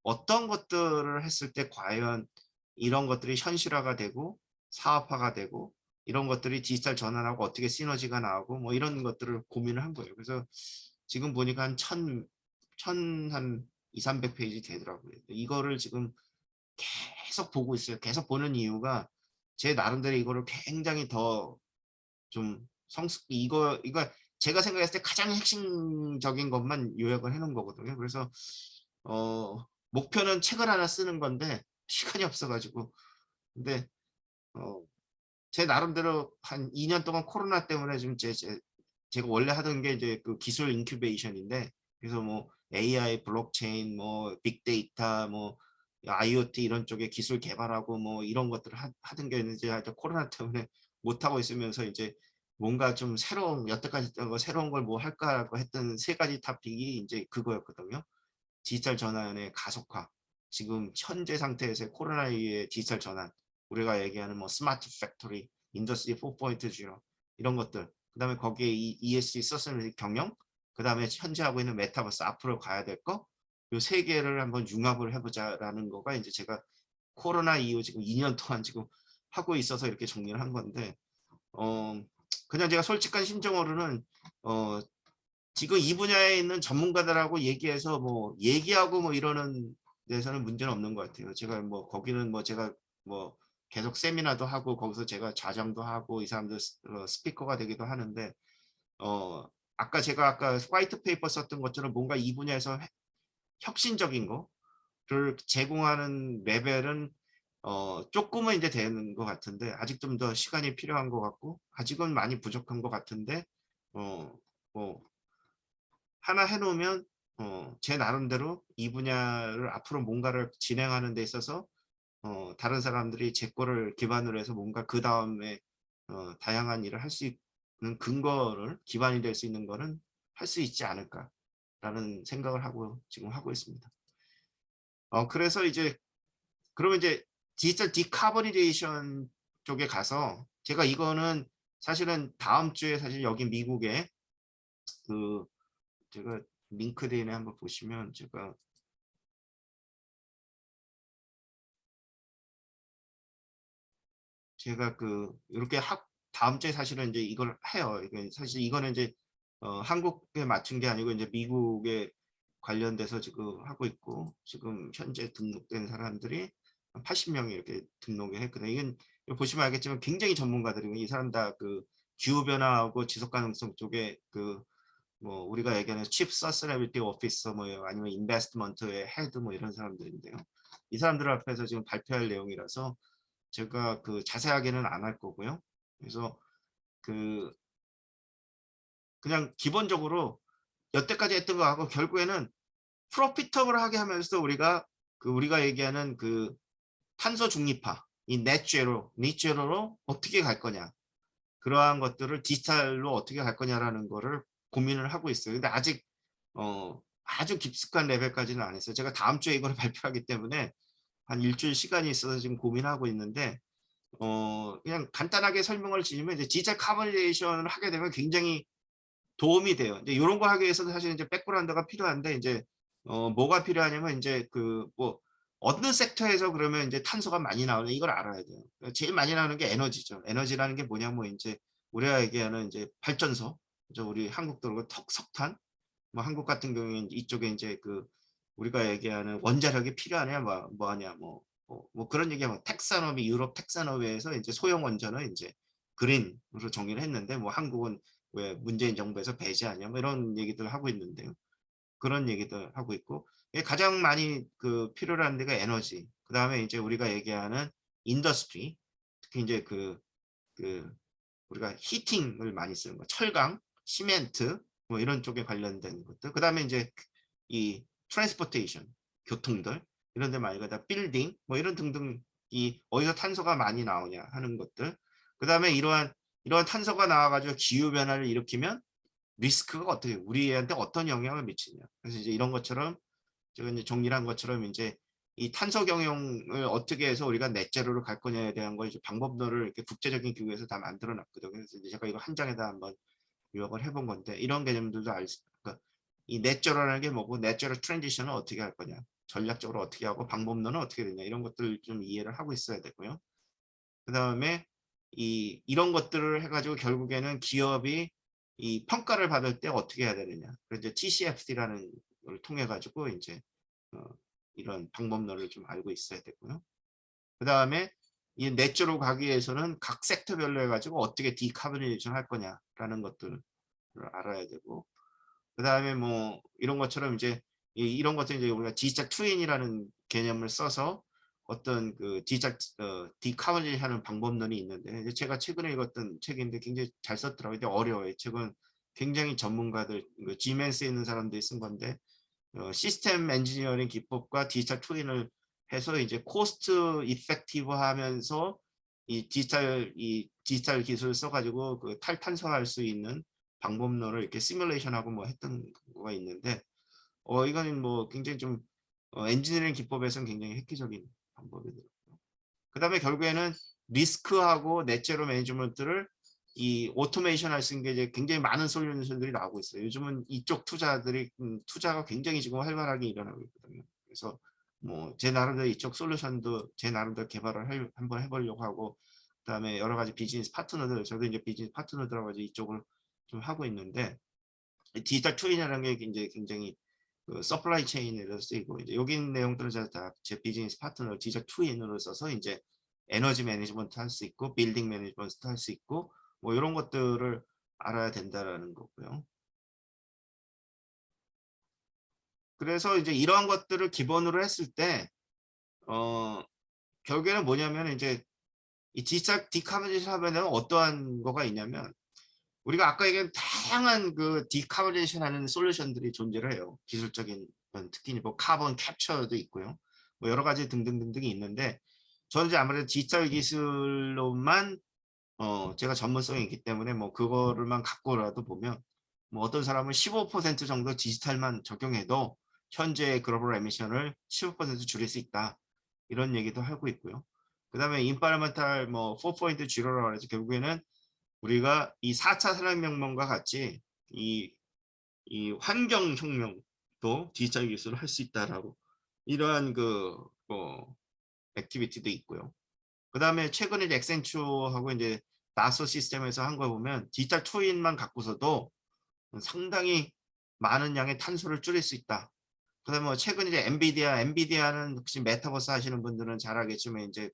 어떤 것들을 했을 때 과연 이런 것들이 현실화가 되고 사업화가 되고 이런 것들이 디지털 전환하고 어떻게 시너지가 나오고 뭐 이런 것들을 고민을 한 거예요. 그래서 지금 보니까 한 200~300페이지 되더라고요. 이거를 지금 계속 보고 있어요. 계속 보는 이유가 제 나름대로 이거를 굉장히 더 좀 이거 제가 생각했을 때 가장 핵심적인 것만 요약을 해놓은 거거든요. 그래서 목표는 책을 하나 쓰는 건데 시간이 없어가지고, 근데 제 나름대로 한 2년 동안 코로나 때문에 좀 제가 원래 하던 게 이제 그 기술 인큐베이션인데, 그래서 뭐 AI, 블록체인, 뭐 빅데이터, 뭐 IoT 이런 쪽에 기술 개발하고 뭐 이런 것들을 하던 게 이제 코로나 때문에 못 하고 있으면서 이제 뭔가 좀 여태까지 했던 거 새로운 걸 뭐 할까라고 했던 세 가지 토픽이 이제 그거였거든요. 디지털 전환의 가속화, 지금 현재 상태에서의 코로나 이후의 디지털 전환, 우리가 얘기하는 뭐 스마트 팩토리, 인더스트리 4.0 이런 것들, 그 다음에 거기에 이 ESG 서스테이너빌리티 경영, 그 다음에 현재 하고 있는 메타버스 앞으로 가야 될 거, 요 세 개를 한번 융합을 해보자라는 거가 이제 제가 코로나 이후 지금 2년 동안 지금 하고 있어서 이렇게 정리를 한 건데, 그냥 제가 솔직한 심정으로는 지금 이 분야에 있는 전문가들하고 얘기해서 뭐 얘기하고 뭐 이러는 데서는 문제는 없는 것 같아요. 제가 뭐 거기는 뭐 제가 뭐 계속 세미나도 하고 거기서 제가 좌장도 하고 이 사람들 스피커가 되기도 하는데, 아까 제가 화이트 페이퍼 썼던 것처럼 뭔가 이 분야에서 혁신적인 거를 제공하는 레벨은 조금은 이제 되는 것 같은데, 아직 좀 더 시간이 필요한 것 같고 아직은 많이 부족한 것 같은데, 뭐 하나 해놓으면 제 나름대로 이 분야를 앞으로 뭔가를 진행하는 데 있어서 다른 사람들이 제 거를 기반으로 해서 뭔가 그 다음에 다양한 일을 할 수 있는 근거를 기반이 될 수 있는 거는 할 수 있지 않을까라는 생각을 하고 지금 하고 있습니다. 그래서 이제 그러면 이제 디지털 디카보니제이션 쪽에 가서 제가 이거는 사실은 다음 주에 사실 여기 미국에 제가 링크드인에 한번 보시면 제가 이렇게 다음 주에 사실은 이제 이걸 해요. 사실 이거는 이제 한국에 맞춘 게 아니고 이제 미국에 관련돼서 지금 하고 있고, 지금 현재 등록된 사람들이 80명이 이렇게 등록을 했거든요. 이건 보시면 알겠지만 굉장히 전문가들이고, 이 사람 다 기후 변화하고 지속 가능성 쪽에 뭐 우리가 얘기하는 칩 서스테이너빌리티 오피서 뭐 아니면 인베스트먼트의 헤드 뭐 이런 사람들인데요. 이 사람들 앞에서 지금 발표할 내용이라서 제가 자세하게는 안 할 거고요. 그래서 그냥 기본적으로 여태까지 했던 거 하고 결국에는 프로피터블하게 하면서 우리가 얘기하는 탄소 중립화, 이 넷제로로 어떻게 갈 거냐, 그러한 것들을 디지털로 어떻게 갈 거냐라는 거를 고민을 하고 있어요. 근데 아직 아주 깊숙한 레벨까지는 안 했어요. 제가 다음 주에 이걸 발표하기 때문에 한 일주일 시간이 있어서 지금 고민하고 있는데, 그냥 간단하게 설명을 드리면 이제 디지털 카보니제이션을 하게 되면 굉장히 도움이 돼요. 이제 이런 거 하기 위해서는 사실 이제 백그라운드가 필요한데 이제 뭐가 필요하냐면 이제 그 뭐 어느 섹터에서 그러면 이제 탄소가 많이 나오냐 이걸 알아야 돼요. 제일 많이 나오는 게 에너지죠. 에너지라는 게 뭐냐면 이제 우리가 얘기하는 이제 발전소, 그죠? 우리 한국도 그렇고 석탄, 뭐 한국 같은 경우에는 이쪽에 이제 그 우리가 얘기하는 원자력이 필요하냐 뭐 하냐 뭐 그런 얘기하면 택산업이 유럽 택산업에서 이제 소형 원전은 이제 그린으로 정의를 했는데 뭐 한국은 왜 문재인 정부에서 배제하냐 뭐 이런 얘기들 하고 있는데요. 그런 얘기들 하고 있고 가장 많이 그 필요로 하는 데가 에너지. 그다음에 이제 우리가 얘기하는 인더스트리 특히 이제 그 우리가 히팅을 많이 쓰는 거 철강, 시멘트 뭐 이런 쪽에 관련된 것들. 그다음에 이제 이 트랜스포테이션 교통들 이런 데 많이 가다 빌딩 뭐 이런 등등 이 어디서 탄소가 많이 나오냐 하는 것들. 그다음에 이러한 탄소가 나와 가지고 기후 변화를 일으키면 리스크가 어떻게 우리한테 어떤 영향을 미치냐. 그래서 이제 이런 것처럼 제가 이제 정리를 한 것처럼 이제 이 탄소 경영을 어떻게 해서 우리가 넷제로로 갈 거냐에 대한 걸 이제 방법론을 이렇게 국제적인 기구에서 다 만들어 놨거든요. 그래서 이제 제가 이거 한 장에다 한번 요약을 해본 건데 이런 개념들도 그러니까 이 넷제로라는 게 뭐고 넷제로 트랜지션을 어떻게 할 거냐, 전략적으로 어떻게 하고 방법론은 어떻게 되냐 이런 것들 좀 이해를 하고 있어야 되고요. 그 다음에 이런 것들을 해가지고 결국에는 기업이 이 평가를 받을 때 어떻게 해야 되느냐. 그래서 이제 TCFD라는 걸 통해 가지고 이제 이런 방법론을 좀 알고 있어야 되고요. 그 다음에 이 넷제로 가기 위해서는 각 섹터별로 해가지고 어떻게 디카보니제이션 할 거냐라는 것들을 알아야 되고, 그 다음에 뭐 이런 것처럼 이제 이런 것들 이제 우리가 디지털 트윈이라는 개념을 써서 어떤 그 디지털 디카보니제이션 하는 방법론이 있는데 제가 최근에 읽었던 책인데 굉장히 잘 썼더라고요. 근데 어려워요. 책은 굉장히 전문가들, 지멘스에 있는 사람들이 쓴 건데 시스템 엔지니어링 기법과 디지털 트윈을 해서 이제 코스트 이펙티브 하면서 이 디지털 기술을 써가지고 그 탈탄소할 수 있는 방법론을 이렇게 시뮬레이션하고 뭐 했던 거가 있는데 이거는 뭐 굉장히 좀 엔지니어링 기법에서는 굉장히 획기적인 방법이더라고요. 그 다음에 결국에는 리스크하고 넷제로 매니지먼트를 이 오토메이션 할 수 있는 게 이제 굉장히 많은 솔루션들이 나오고 있어요. 요즘은 이쪽 투자가 굉장히 지금 활발하게 일어나고 있거든요. 그래서 뭐 제 나름대로 이쪽 솔루션도 제 나름대로 개발을 한번 해보려고 하고, 그다음에 여러 가지 비즈니스 파트너들, 저도 이제 비즈니스 파트너들하고 이쪽을 좀 하고 있는데 디지털 트윈이라는 게 이제 굉장히 그 서플라이 체인에서 쓰이고 이제 여기 있는 내용들은 다 제 비즈니스 파트너 디지털 트윈으로 써서 이제 에너지 매니지먼트 할 수 있고 빌딩 매니지먼트 할 수 있고 뭐 이런 것들을 알아야 된다라는 거고요. 그래서 이제 이러한 것들을 기본으로 했을 때 결국에는 뭐냐면 이제 이 디지털 디카보니제이션 하면은 어떠한 거가 있냐면 우리가 아까 얘기한 다양한 그 디카보니제이션 하는 솔루션들이 존재를 해요. 기술적인 특히 뭐 카본 캡처도 있고요. 뭐 여러 가지 등등등등이 있는데 저는 이제 아무래도 디지털 기술로만 제가 전문성이 있기 때문에 뭐 그거를만 갖고라도 보면 뭐 어떤 사람은 15% 정도 디지털만 적용해도 현재 글로벌 에미션을 15% 줄일 수 있다. 이런 얘기도 하고 있고요. 그 다음에 인파르멘탈 뭐 4.0라고 해서 결국에는 우리가 이 4차 산업혁명과 같이 이 환경혁명도 디지털 기술을 할 수 있다라고 이러한 액티비티도 있고요. 그 다음에 최근에 엑센추어하고 이제 나소 시스템에서 한 거 보면 디지털 트윈만 갖고서도 상당히 많은 양의 탄소를 줄일 수 있다. 그 다음에 뭐 최근 이제 엔비디아는 혹시 메타버스 하시는 분들은 잘 알겠지만 이제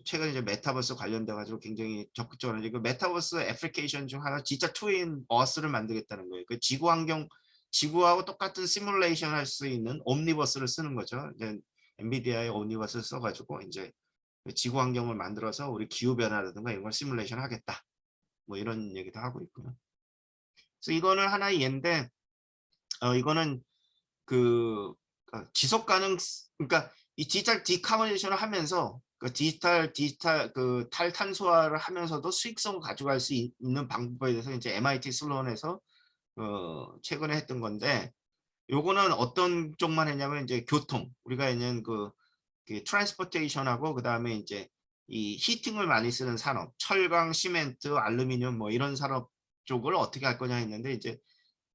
최근 이제 메타버스 관련돼 가지고 굉장히 적극적으로 그 메타버스 애플리케이션 중 하나 진짜 트윈 버스를 만들겠다는 거예요. 그 지구하고 똑같은 시뮬레이션 할 수 있는 옴니버스를 쓰는 거죠. 이제 엔비디아의 옴니버스를 써가지고 이제 지구 환경을 만들어서 우리 기후 변화라든가 이런 걸 시뮬레이션 하겠다. 뭐 이런 얘기도 하고 있고요. 그래서 이거는 하나의 예인데 이거는 지속 가능 그러니까 이 디지털 디카보니제이션을 하면서 디지털 탈탄소화를 하면서도 수익성을 가져갈 수 있는 방법에 대해서 이제 MIT 슬론에서 최근에 했던 건데 요거는 어떤 쪽만 했냐면 이제 교통 우리가 있는 트랜스포테이션하고 그다음에 이제 이 히팅을 많이 쓰는 산업 철강 시멘트 알루미늄 뭐 이런 산업 쪽을 어떻게 할 거냐 했는데 이제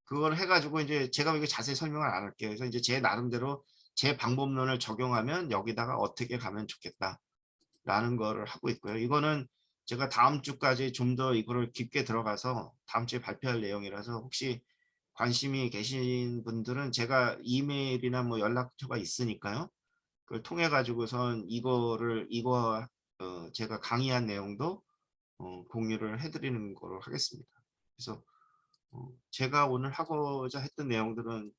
그걸 해가지고 이제 제가 이게 자세히 설명을 안 할게요. 그래서 이제 제 나름대로 제 방법론을 적용하면 여기다가 어떻게 가면 좋겠다라는 거를 하고 있고요. 이거는 제가 다음 주까지 좀 더 이거를 깊게 들어가서 다음 주에 발표할 내용이라서 혹시 관심이 계신 분들은 제가 이메일이나 뭐 연락처가 있으니까요. 그걸 통해 가지고선 이거 제가 강의한 내용도 공유를 해드리는 거로 하겠습니다. 그래서 제가 오늘 하고자 했던 내용들은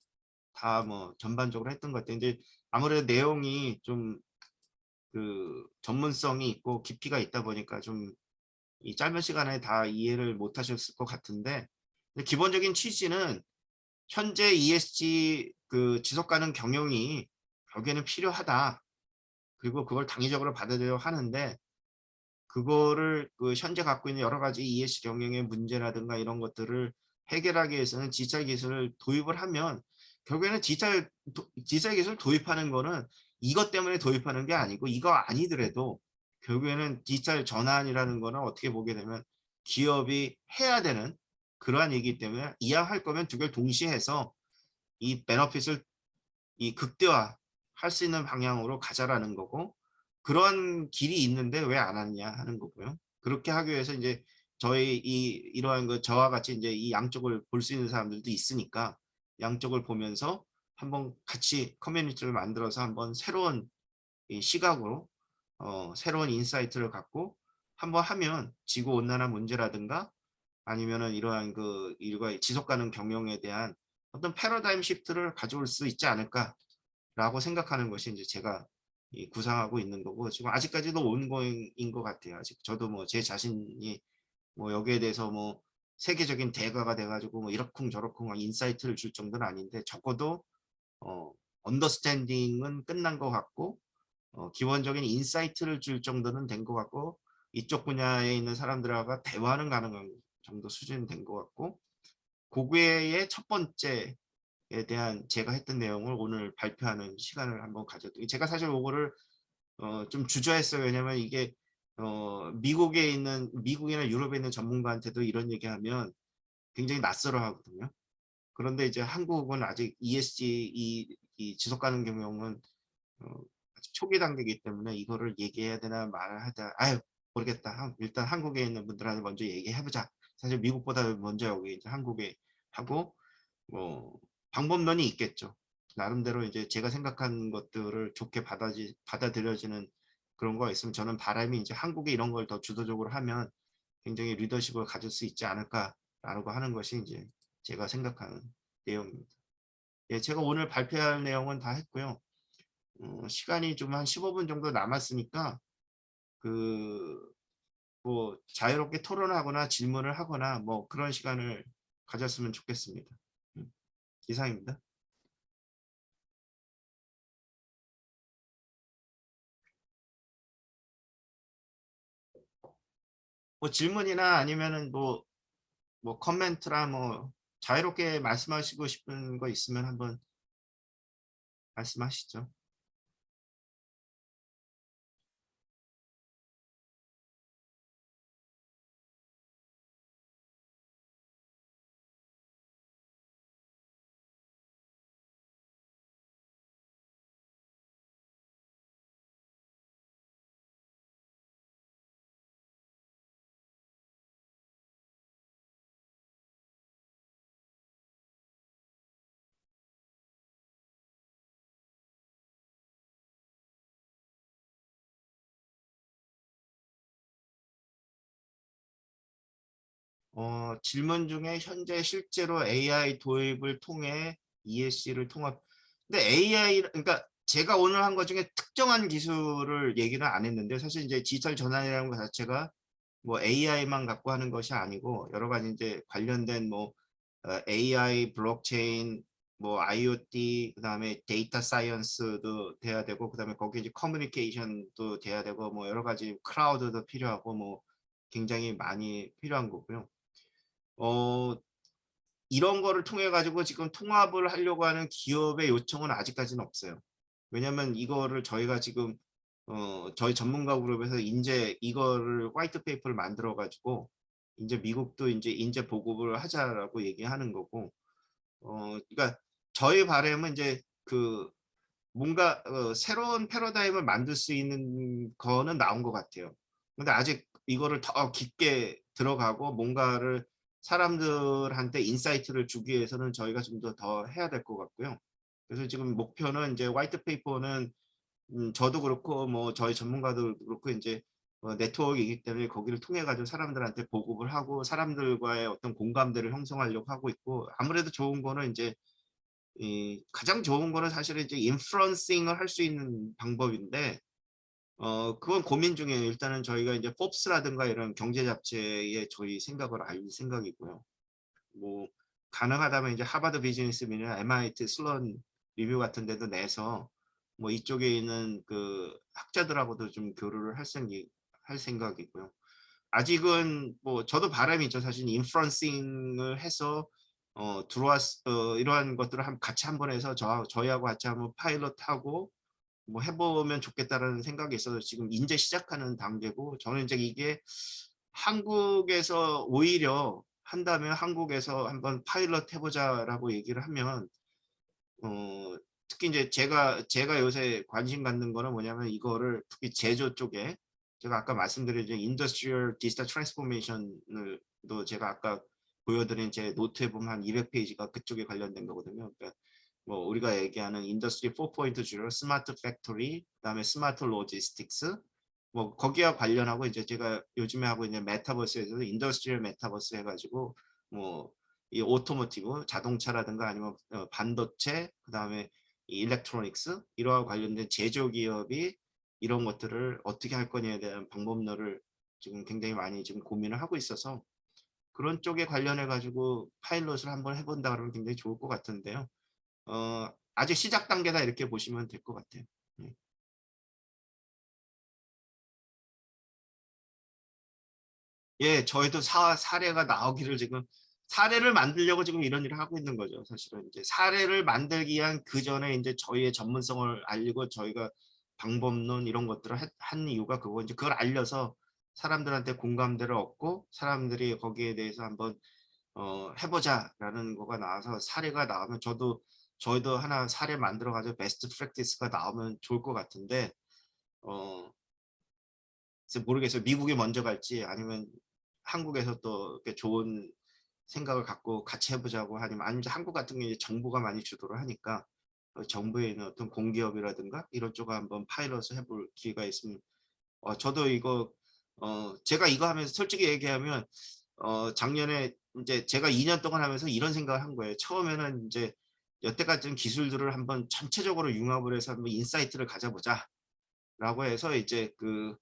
다 뭐 전반적으로 했던 것 같아요. 근데 아무래도 내용이 좀 그 전문성이 있고 깊이가 있다 보니까 좀 이 짧은 시간에 다 이해를 못 하셨을 것 같은데 기본적인 취지는 현재 ESG 그 지속 가능 경영이 결국에는 필요하다. 그리고 그걸 당위적으로 받아들여 하는데 그거를 그 현재 갖고 있는 여러 가지 ESG 경영의 문제라든가 이런 것들을 해결하기 위해서는 디지털 기술을 도입을 하면 결국에는 디지털 기술 도입하는 거는 이것 때문에 도입하는 게 아니고 이거 아니더라도 결국에는 디지털 전환이라는 거는 어떻게 보게 되면 기업이 해야 되는 그러한 얘기이기 때문에 이왕할 거면 두 개를 동시에 해서 이 베너핏을 이 극대화 할 수 있는 방향으로 가자라는 거고 그런 길이 있는데 왜 안 하느냐 하는 거고요. 그렇게 하기 위해서 이제 저희 이러한 그 저와 같이 이제 이 양쪽을 볼 수 있는 사람들도 있으니까 양쪽을 보면서 한번 같이 커뮤니티를 만들어서 한번 새로운 이 시각으로 새로운 인사이트를 갖고 한번 하면 지구 온난화 문제라든가 아니면은 이러한 그 일과 지속 가능 경영에 대한 어떤 패러다임 시프트를 가져올 수 있지 않을까라고 생각하는 것이 이제 제가 구상하고 있는 거고 지금 아직까지도 온고잉인 것 같아요. 아직 저도 뭐 제 자신이 뭐 여기에 대해서 뭐 세계적인 대가가 돼가지고 뭐 이러쿵저러쿵 막 인사이트를 줄 정도는 아닌데 적어도 언더스탠딩은 끝난 것 같고 기본적인 인사이트를 줄 정도는 된 것 같고 이쪽 분야에 있는 사람들하고 대화는 가능한 정도 수준이 된 것 같고 고괴의 첫 번째에 대한 제가 했던 내용을 오늘 발표하는 시간을 한번 가졌고 제가 사실 이거를 좀 주저했어요. 왜냐면 이게 미국이나 유럽에 있는 전문가한테도 이런 얘기하면 굉장히 낯설어 하거든요. 그런데 이제 한국은 아직 ESG 이 지속 가능 경영은 아직 초기 단계이기 때문에 이거를 얘기해야 되나 말을 하자. 아유 모르겠다. 일단 한국에 있는 분들한테 먼저 얘기해보자. 사실 미국보다 먼저 여기 이제 한국에 하고 뭐 방법론이 있겠죠. 나름대로 이제 제가 생각한 것들을 좋게 받아들여지는 그런 거 있으면 저는 바람이 이제 한국에 이런 걸 더 주도적으로 하면 굉장히 리더십을 가질 수 있지 않을까라고 하는 것이 이제 제가 생각하는 내용입니다. 예, 제가 오늘 발표할 내용은 다 했고요. 시간이 좀 한 15분 정도 남았으니까 그 뭐 자유롭게 토론하거나 질문을 하거나 뭐 그런 시간을 가졌으면 좋겠습니다. 이상입니다. 뭐 질문이나 아니면은 뭐 커멘트나 뭐 자유롭게 말씀하시고 싶은 거 있으면 한번 말씀하시죠. 질문 중에 현재 실제로 AI 도입을 통해 ESG를 통합. 근데 AI 그러니까 제가 오늘 한 것 중에 특정한 기술을 얘기는 안 했는데 사실 이제 디지털 전환이라는 것 자체가 뭐 AI만 갖고 하는 것이 아니고 여러 가지 이제 관련된 뭐 AI, 블록체인, 뭐 IoT, 그다음에 데이터 사이언스도 돼야 되고 그다음에 거기 이제 커뮤니케이션도 돼야 되고 뭐 여러 가지 클라우드도 필요하고 뭐 굉장히 많이 필요한 거고요. 어, 이런 거를 통해 가지고 지금 통합을 하려고 하는 기업의 요청은 아직까지는 없어요. 왜냐면 이거를 저희가 지금 저희 전문가 그룹에서 이제 이거를 화이트 페이퍼를 만들어 가지고 이제 미국도 이제 인재 보급을 하자라고 얘기하는 거고, 그러니까 저희 바람은 이제 그 뭔가 새로운 패러다임을 만들 수 있는 거는 나온 것 같아요. 근데 아직 이거를 더 깊게 들어가고 뭔가를 사람들한테 인사이트를 주기 위해서는 저희가 좀 더 해야 될 것 같고요. 그래서 지금 목표는 이제 화이트 페이퍼는 저도 그렇고 뭐 저희 전문가들도 그렇고 이제 네트워크이기 때문에 거기를 통해 가지고 사람들한테 보급을 하고 사람들과의 어떤 공감대를 형성하려고 하고 있고, 아무래도 좋은 거는 이제 이 가장 좋은 거는 사실은 이제 인플루언싱을 할 수 있는 방법인데, 그건 고민 중이에요. 일단은 저희가 이제 포브스라든가 이런 경제 잡지에 저희 생각을 알 생각이고요. 뭐 가능하다면 이제 하버드 비즈니스면이나 MIT 슬론 리뷰 같은 데도 내서 뭐 이쪽에 있는 그 학자들하고도 좀 교류를 할 생각이고요. 아직은 뭐 저도 바람이 있죠. 사실 인프런싱을 해서 이러한 것들을 같이 한번 해서 저희하고 같이 한번 파일럿하고 뭐 해보면 좋겠다라는 생각이 있어서 지금 이제 시작하는 단계고, 저는 이제 이게 한국에서 오히려 한다면 한국에서 한번 파일럿 해보자라고 얘기를 하면 특히 이제 제가 요새 관심 갖는 거는 뭐냐면 이거를 특히 제조 쪽에 제가 아까 말씀드린 이제 인더스트리얼 디지털 트랜스포메이션을 또 제가 아까 보여드린 제 노트에 보면 한 200페이지가 그쪽에 관련된 거거든요. 그러니까 뭐 우리가 얘기하는 인더스트리 4.0, 스마트 팩토리, 그다음에 스마트 로지스틱스, 뭐 거기와 관련하고 이제 제가 요즘에 하고 있는 메타버스에서 인더스트리얼 메타버스 해가지고 뭐 이 오토모티브 자동차라든가 아니면 반도체, 그다음에 이 일렉트로닉스 이러한 관련된 제조 기업이 이런 것들을 어떻게 할 거냐에 대한 방법론을 지금 굉장히 많이 지금 고민을 하고 있어서 그런 쪽에 관련해 가지고 파일럿을 한번 해본다 그러면 굉장히 좋을 것 같은데요. 아직 시작 단계다 이렇게 보시면 될 것 같아요. 네. 예, 저희도 사례가 나오기를 지금 사례를 만들려고 지금 이런 일을 하고 있는 거죠. 사실은 이제 사례를 만들기 위한 그 전에 이제 저희의 전문성을 알리고 저희가 방법론 이런 것들을 한 이유가 그거, 이제 그걸 알려서 사람들한테 공감대를 얻고 사람들이 거기에 대해서 한번 해보자라는 거가 나와서 사례가 나오면 저희도 하나 사례 만들어 가지고 베스트 프랙티스가 나오면 좋을 것 같은데, 어 글쎄 모르겠어요. 미국이 먼저 갈지 아니면 한국에서 또 이렇게 좋은 생각을 갖고 같이 해보자고 아니면 한국 같은 경우에 정부가 많이 주도를 하니까 정부에 있는 어떤 공기업이라든가 이런 쪽을 한번 파일럿을 해볼 기회가 있으면, 저도 이거 제가 이거 하면서 솔직히 얘기하면 작년에 이제 제가 2년 동안 하면서 이런 생각을 한 거예요. 처음에는 이제 여태까지 기술들을 한번 전체적으로 융합을 해서 한번 인사이트를 가져보자라고 해서 이제 그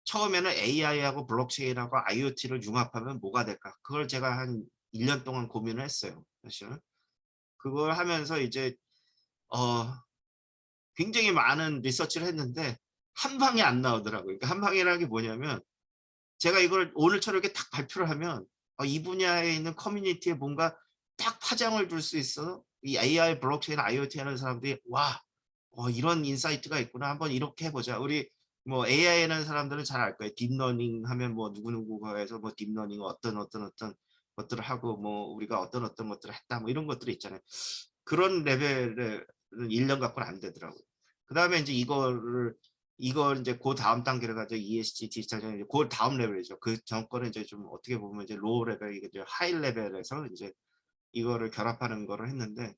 처음에는 AI하고 블록체인하고 IoT를 융합하면 뭐가 될까? 그걸 제가 한 1년 동안 고민을 했어요. 사실은. 그걸 하면서 이제 어, 굉장히 많은 리서치를 했는데 한 방에 안 나오더라고요. 그러니까 한 방이라는 게 뭐냐면 제가 이걸 오늘처럼 이렇게 딱 발표를 하면 이 분야에 있는 커뮤니티에 뭔가 딱 파장을 줄 수 있어. 이 AI, 블록체인, IoT 하는 사람들이 와, 이런 인사이트가 있구나. 한번 이렇게 해보자. 우리 뭐 AI 하는 사람들은 잘 알 거예요. 딥러닝 하면 뭐 누구누구가 해서 뭐 딥러닝 어떤 것들을 하고 뭐 우리가 어떤 것들을 했다. 뭐 이런 것들이 있잖아요. 그런 레벨을 1년 갖고는 안 되더라고요. 그 다음에 이제 이걸 이제 그 다음 단계를 가지고 ESG 디지털 그 다음 레벨이죠. 그 전거는 이제 좀 어떻게 보면 이제 로우 레벨, 이게 이제 하이 레벨에서 이제 이거를 결합하는 거를 했는데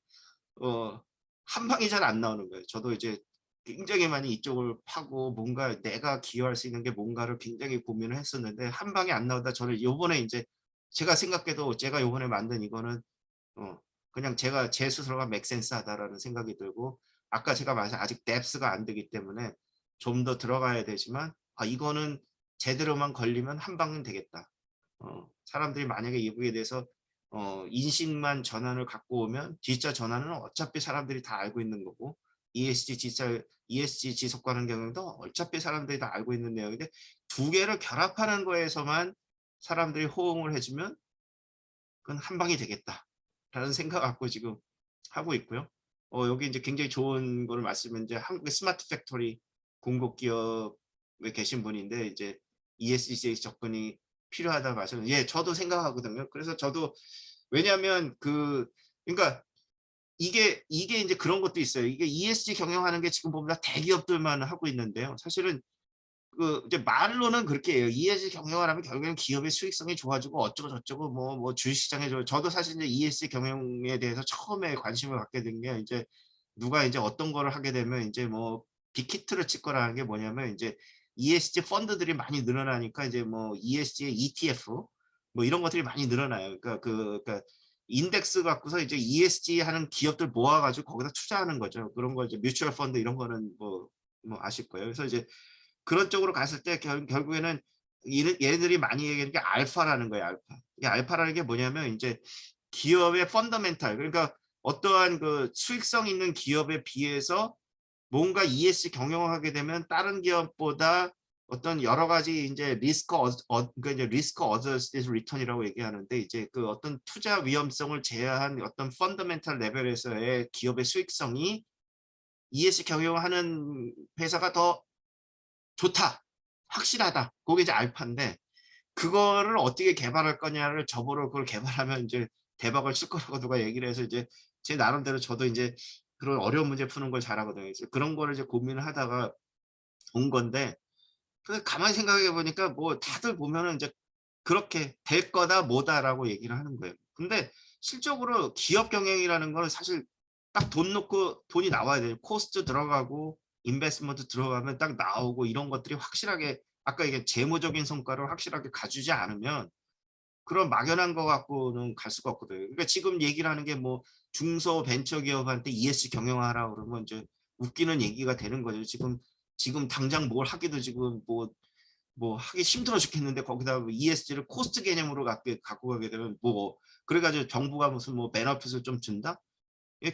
한 방이 잘 안 나오는 거예요. 저도 이제 굉장히 많이 이쪽을 파고 뭔가 내가 기여할 수 있는 게 뭔가를 굉장히 고민을 했었는데 한 방에 안 나오다 저는 요번에 이제 제가 생각해도 제가 요번에 만든 이거는 그냥 제가 제 스스로가 맥센스하다라는 생각이 들고, 아까 제가 말한 아직 뎁스가 안 되기 때문에 좀 더 들어가야 되지만 이거는 제대로만 걸리면 한 방은 되겠다. 사람들이 만약에 이거에 대해서 인식만 전환을 갖고 오면 디지털 전환은 어차피 사람들이 다 알고 있는 거고, ESG 지속 가능 경영도 어차피 사람들이 다 알고 있는 내용인데 두 개를 결합하는 거에서만 사람들이 호응을 해주면 그건 한 방이 되겠다라는 생각 갖고 지금 하고 있고요. 여기 이제 굉장히 좋은 거를 말씀은 이제 한국의 스마트 팩토리 공급 기업에 계신 분인데 이제 ESG 접근이 필요하다고 말씀. 예, 저도 생각하거든요. 그래서 저도 왜냐하면 그러니까 이게 이제 그런 것도 있어요. 이게 ESG 경영하는 게 지금 보면 다 대기업들만 하고 있는데요. 사실은 이제 말로는 그렇게 해요. ESG 경영을 하면 결국에는 기업의 수익성이 좋아지고 어쩌고 저쩌고 뭐 주식시장에 저도 사실 이제 ESG 경영에 대해서 처음에 관심을 갖게 된 게 이제 누가 이제 어떤 거를 하게 되면 이제 뭐 빅히트를 찍거라는 게 뭐냐면 이제 ESG 펀드들이 많이 늘어나니까 이제 뭐 ESG ETF 뭐 이런 것들이 많이 늘어나요. 그러니까 인덱스 갖고서 이제 ESG 하는 기업들 모아가지고 거기다 투자하는 거죠. 그런 거 이제 뮤추얼 펀드 이런 거는 뭐 아실 거예요. 그래서 이제 그런 쪽으로 갔을 때 결국에는 얘네들이 많이 얘기하는 게 알파라는 거예요. 알파. 이게 알파라는 게 뭐냐면 이제 기업의 펀더멘탈 그러니까 어떠한 그 수익성 있는 기업에 비해서 뭔가 ESG 경영을 하게 되면 다른 기업보다 어떤 여러 가지 이제 그러니까 이제 리스크 어저스티드 리턴이라고 얘기하는데 이제 그 어떤 투자 위험성을 제어한 어떤 펀더멘탈 레벨에서의 기업의 수익성이 ESG 경영을 하는 회사가 더 좋다. 확실하다. 그게 이제 알파인데 그거를 어떻게 개발할 거냐를 저보러 그걸 개발하면 이제 대박을 칠 거라고 누가 얘기를 해서 이제 제 나름대로 저도 이제 그런 어려운 문제 푸는 걸 잘하거든요. 이제 그런 거를 이제 고민을 하다가 온 건데 근데 가만히 생각해 보니까 뭐 다들 보면은 이제 그렇게 될 거다 뭐다라고 얘기를 하는 거예요. 근데 실적으로 기업 경영이라는 거는 사실 딱 돈 넣고 돈이 나와야 돼요. 코스트 들어가고 인베스트먼트 들어가면 딱 나오고 이런 것들이 확실하게 아까 이게 재무적인 성과를 확실하게 가주지 않으면 그런 막연한 거 갖고는 갈 수가 없거든요. 그러니까 지금 얘기를 하는 게 뭐 중소 벤처기업한테 ESG 경영하라 그러면 이제 웃기는 얘기가 되는 거죠. 지금 당장 뭘 하기도 지금 뭐 하기 힘들어 죽겠는데 거기다 ESG를 코스트 개념으로 갖고 가게 되면 뭐 그래가지고 정부가 무슨 뭐 베너핏을 좀 준다?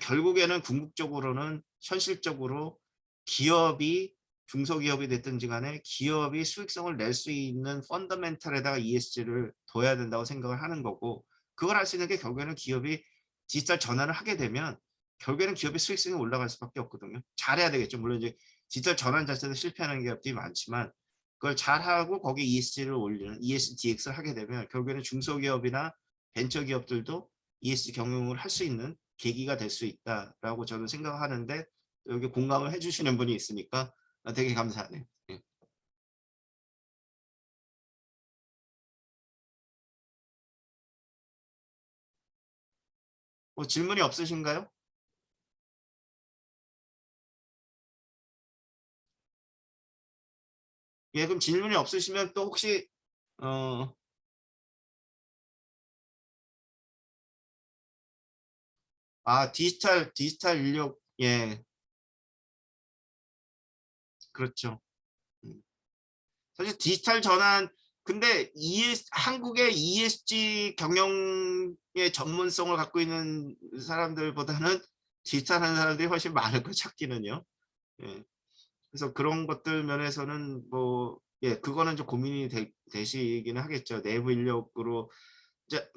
결국에는 궁극적으로는 현실적으로 기업이 중소기업이 됐든지 간에 기업이 수익성을 낼 수 있는 펀더멘탈에다가 ESG를 둬야 된다고 생각을 하는 거고 그걸 할 수 있는 게 결국에는 기업이 디지털 전환을 하게 되면 결국에는 기업의 수익성이 올라갈 수밖에 없거든요. 잘해야 되겠죠. 물론 이제 디지털 전환 자체도 실패하는 기업들이 많지만 그걸 잘하고 거기에 ESG를 올리는 ESGX를 하게 되면 결국에는 중소기업이나 벤처기업들도 ESG 경영을 할 수 있는 계기가 될 수 있다라고 저는 생각하는데 여기 공감을 해주시는 분이 있으니까 되게 감사하네요. 예. 뭐 질문이 없으신가요? 예, 그럼 질문이 없으시면 또 혹시 어, 디지털 인력 예, 그렇죠. 음. 사실 디지털 전환 근데 한국의 ESG 경영의 전문성을 갖고 있는 사람들보다는 디지털 하는 사람들이 훨씬 많을 거 찾기는요. 예. 그래서 그런 것들 면에서는 뭐 예, 그거는 좀 고민이 되시기는 하겠죠. 내부 인력으로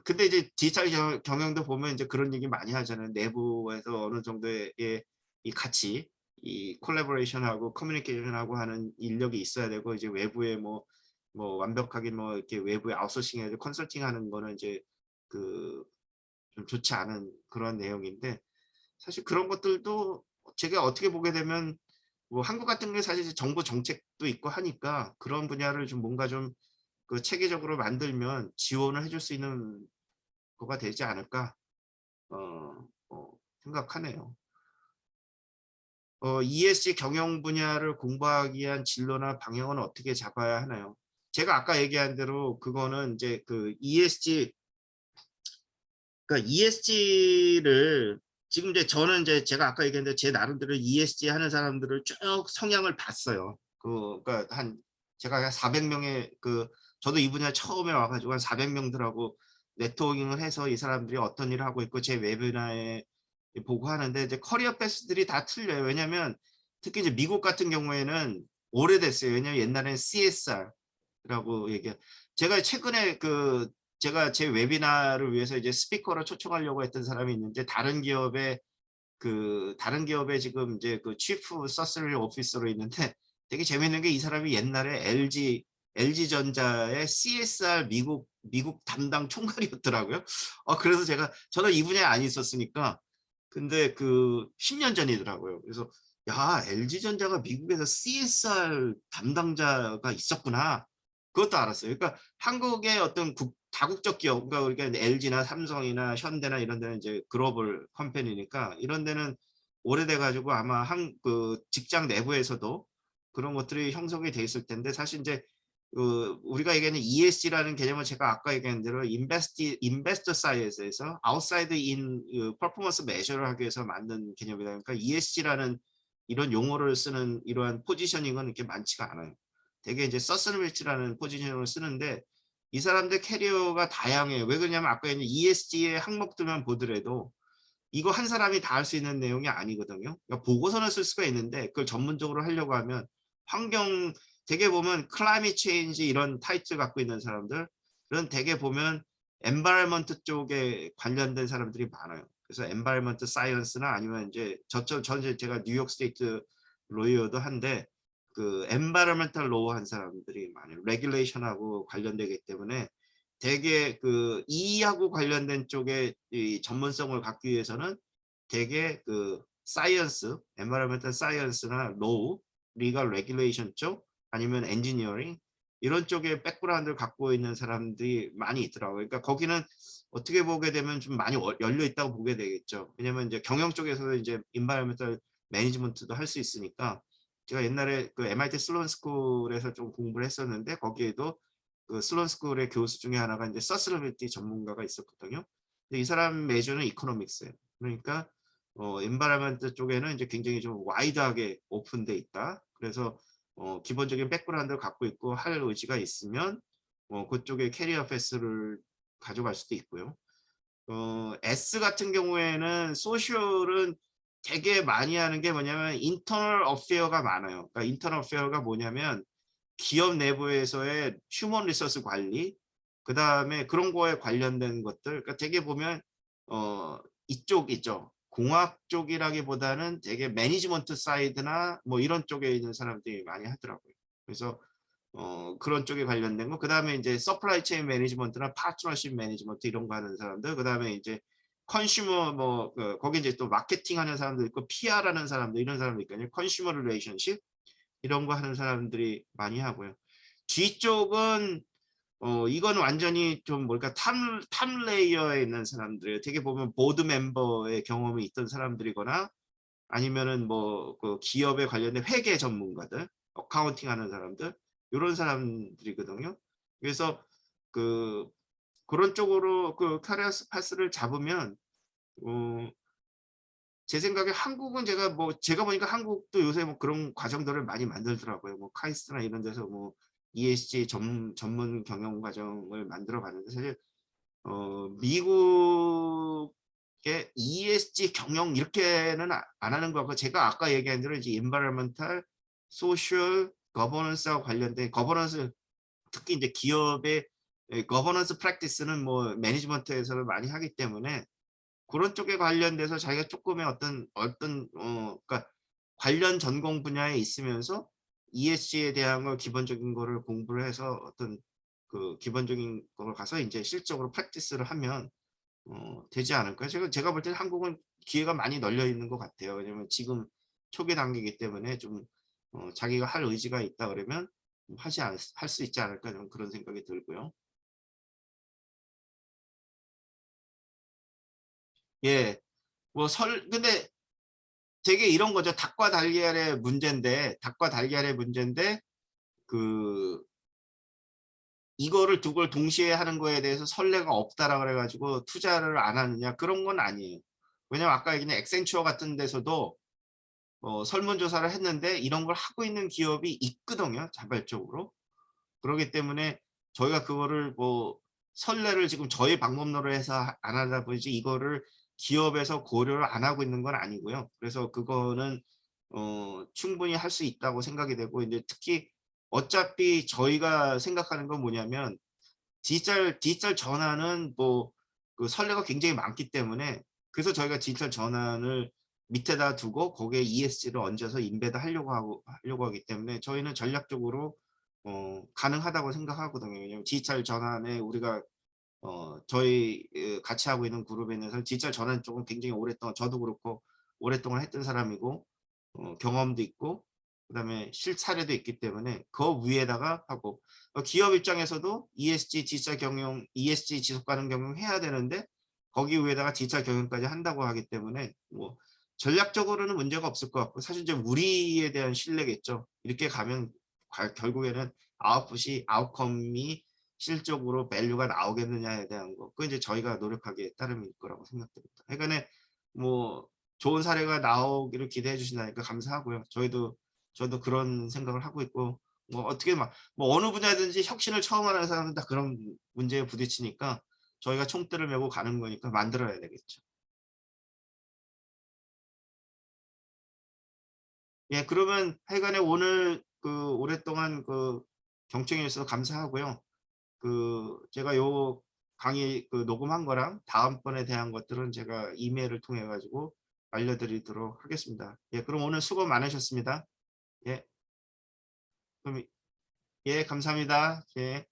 근데 이제 디지털 경영도 보면 이제 그런 얘기 많이 하잖아요. 내부에서 어느 정도의 이 같이 이 콜라보레이션하고 커뮤니케이션하고 하는 인력이 있어야 되고 이제 외부에 뭐 완벽하게 뭐 이렇게 외부에 아웃소싱해서 컨설팅하는 거는 이제 그 좀 좋지 않은 그런 내용인데 사실 그런 것들도 제가 어떻게 보게 되면 뭐 한국 같은 게 사실 정부 정책도 있고 하니까 그런 분야를 좀 뭔가 좀 그 체계적으로 만들면 지원을 해줄 수 있는 거가 되지 않을까 생각하네요. ESG 경영 분야를 공부하기 위한 진로나 방향은 어떻게 잡아야 하나요? 제가 아까 얘기한 대로 그거는 이제 그 ESG 그러니까 ESG를 지금 이제 저는 이제 제가 아까 얘기했는데 제 나름대로 ESG 하는 사람들을 쭉 성향을 봤어요. 그러니까 한 제가 한 400명의 저도 이 분야 처음에 와가지고 한 400명들하고 네트워킹을 해서 이 사람들이 어떤 일을 하고 있고 제 웨비나에 보고 하는데 이제 커리어 패스들이 다 틀려요. 왜냐하면 특히 이제 미국 같은 경우에는 오래됐어요. 왜냐하면 옛날에는 CSR라고 제가 최근에 제가 제 웨비나를 위해서 이제 스피커를 초청하려고 했던 사람이 있는데 다른 기업에 지금 이제 그 치프 서스리 오피서로 있는데 되게 재밌는 게 이 사람이 옛날에 LG LG전자의 CSR 미국 담당 총괄이었더라고요. 그래서 저는 이 분야에 안 있었으니까 근데 그 10년 전이더라고요. 그래서 야, LG전자가 미국에서 CSR 담당자가 있었구나. 그것도 알았어요. 그러니까 한국의 어떤 다국적 기업, 그러니까 우리가 LG나 삼성이나 현대나 이런 데는 이제 글로벌 컴퍼니니까 이런 데는 오래돼 가지고 아마 그 직장 내부에서도 그런 것들이 형성이 돼 있을 텐데 사실 이제 우리가 얘기하는 ESG라는 개념은 제가 아까 얘기한 대로 인베스터 사이드에서 아웃사이드 인 퍼포먼스 메저를 하기 위해서 만든 개념이다. 그러니까 ESG라는 이런 용어를 쓰는 이러한 포지셔닝은 이렇게 많지가 않아요. 되게 이제 서스테너빌리티라는 포지셔닝을 쓰는데 이 사람들 캐리어가 다양해요. 왜 그러냐면 아까 얘기한 ESG의 항목들만 보더라도 이거 한 사람이 다 할 수 있는 내용이 아니거든요. 그러니까 보고서는 쓸 수가 있는데 그걸 전문적으로 하려고 하면 환경 되게 보면 클라이밋 체인지 이런 타이틀 갖고 있는 사람들은 되게 보면 엔바이러먼트 쪽에 관련된 사람들이 많아요. 그래서 엔바이러먼트 사이언스나 아니면 이제 저는 제가 뉴욕 스테이트 로이어도 한데 그 엔바이러먼탈 로우 한 사람들이 많아요. 레귤레이션하고 관련되기 때문에 되게 그 이하고 관련된 쪽에 이 전문성을 갖기 위해서는 되게 그 사이언스, 엔바이러먼탈 사이언스나 로우, 리걸 레귤레이션 쪽 아니면 엔지니어링 이런 쪽에 백그라운드를 갖고 있는 사람들이 많이 있더라고요. 그러니까 거기는 어떻게 보게 되면 좀 많이 열려 있다고 보게 되겠죠. 왜냐면 이제 경영 쪽에서도 이제 인바이러먼탈 매니지먼트도 할 수 있으니까 제가 옛날에 그 MIT 슬론 스쿨에서 좀 공부를 했었는데 거기에도 그 슬론 스쿨의 교수 중에 하나가 이제 서스테너빌리티 전문가가 있었거든요. 근데 이 사람 메저는 이코노믹스예요. 그러니까 엔바이러먼트 쪽에는 이제 굉장히 좀 와이드하게 오픈돼 있다. 그래서 기본적인 백그라운드를 갖고 있고 할 의지가 있으면 그쪽에 캐리어 패스를 가져갈 수도 있고요. S 같은 경우에는 소셜은 되게 많이 하는 게 뭐냐면 인터널 어페어가 많아요. 그러니까 인터널 어페어가 뭐냐면 기업 내부에서의 휴먼 리소스 관리, 그 다음에 그런 거에 관련된 것들, 그러니까 되게 보면 이쪽 있죠. 공학 쪽이라기보다는 되게 매니지먼트 사이드나 뭐 이런 쪽에 있는 사람들이 많이 하더라고요. 그래서 그런 쪽에 관련된 거, 그 다음에 이제 서플라이 체인 매니지먼트나 파트너십 매니지먼트 이런 거 하는 사람들, 그 다음에 이제 컨슈머 거기 이제 또 마케팅 하는 사람도 있고 PR 하는 사람들 이런 사람도 있거든요. 컨슈머 릴레이션십 이런 거 하는 사람들이 많이 하고요. G 쪽은 이건 완전히 좀 뭘까 탑 레이어에 있는 사람들, 되게 보면 보드 멤버의 경험이 있던 사람들이거나 아니면은 뭐 그 기업에 관련된 회계 전문가들, 어카운팅 하는 사람들 이런 사람들이거든요. 그래서 그런 쪽으로 그 카리어 파스를 잡으면 제 생각에 한국은 제가 보니까 한국도 요새 뭐 그런 과정들을 많이 만들더라고요. 뭐 카이스트나 이런 데서 뭐 ESG 전문 경영 과정을 만들어 봤는데 사실 미국의 ESG 경영 이렇게는 안 하는 것 같고 제가 아까 얘기한 대로 이제 environmental, social, governance하고 관련된 거버넌스 특히 이제 기업의 거버넌스 프랙티스는 뭐 매니지먼트에서는 많이 하기 때문에 그런 쪽에 관련돼서 자기가 조금의 어떤 그러니까 관련 전공 분야에 있으면서 ESG에 대한 걸 기본적인 거를 공부를 해서 어떤 그 기본적인 걸 가서 이제 실적으로 프랙티스를 하면 되지 않을까요? 제가 볼 때는 한국은 기회가 많이 널려 있는 것 같아요. 왜냐면 지금 초기 단계이기 때문에 좀 자기가 할 의지가 있다 그러면 할 수 있지 않을까 저는 그런 생각이 들고요. 예. 근데 되게 이런 거죠. 닭과 달걀의 문제인데 그 이거를 두 걸 동시에 하는 거에 대해서 선례가 없다라 그래가지고 투자를 안 하느냐 그런 건 아니에요. 왜냐면 아까 얘기한 엑센추어 같은 데서도 설문조사를 했는데 이런 걸 하고 있는 기업이 있거든요. 자발적으로. 그렇기 때문에 저희가 그거를 뭐 선례를 지금 저희 방법론으로 해서 안 하다 보니까 이거를 기업에서 고려를 안 하고 있는 건 아니고요. 그래서 그거는 충분히 할 수 있다고 생각이 되고 이제 특히 어차피 저희가 생각하는 건 뭐냐면 디지털 전환은 뭐 그 선례가 굉장히 많기 때문에 그래서 저희가 디지털 전환을 밑에다 두고 거기에 ESG를 얹어서 인베드 하려고 하기 때문에 저희는 전략적으로 가능하다고 생각하거든요. 왜냐하면 디지털 전환에 우리가 저희 같이 하고 있는 그룹에는 디지털 전환 쪽은 굉장히 오랫동안 저도 그렇고 오랫동안 했던 사람이고 경험도 있고 그다음에 실사례도 있기 때문에 그 위에다가 하고 기업 입장에서도 ESG 디지털 경영, ESG 지속 가능 경영 해야 되는데 거기 위에다가 디지털 경영까지 한다고 하기 때문에 뭐 전략적으로는 문제가 없을 것 같고 사실 이제 우리에 대한 신뢰겠죠. 이렇게 가면 결국에는 아웃풋이 아웃컴이 실적으로 밸류가 나오겠느냐에 대한 거. 그건 이제 저희가 노력하기에 따름일 거라고 생각됩니다. 그러니까 뭐 좋은 사례가 나오기를 기대해 주신다니까 감사하고요. 저도 그런 생각을 하고 있고 뭐 어떻게 막 뭐 어느 분야든지 혁신을 처음 하는 사람은 다 그런 문제에 부딪히니까 저희가 총대를 메고 가는 거니까 만들어야 되겠죠. 예, 그러면 하여간에 오늘 오랫동안 경청해 주셔서 감사하고요. 제가 요 강의 녹음한 거랑 다음번에 대한 것들은 제가 이메일을 통해 가지고 알려드리도록 하겠습니다. 예, 그럼 오늘 수고 많으셨습니다. 예, 그럼 예, 감사합니다. 예.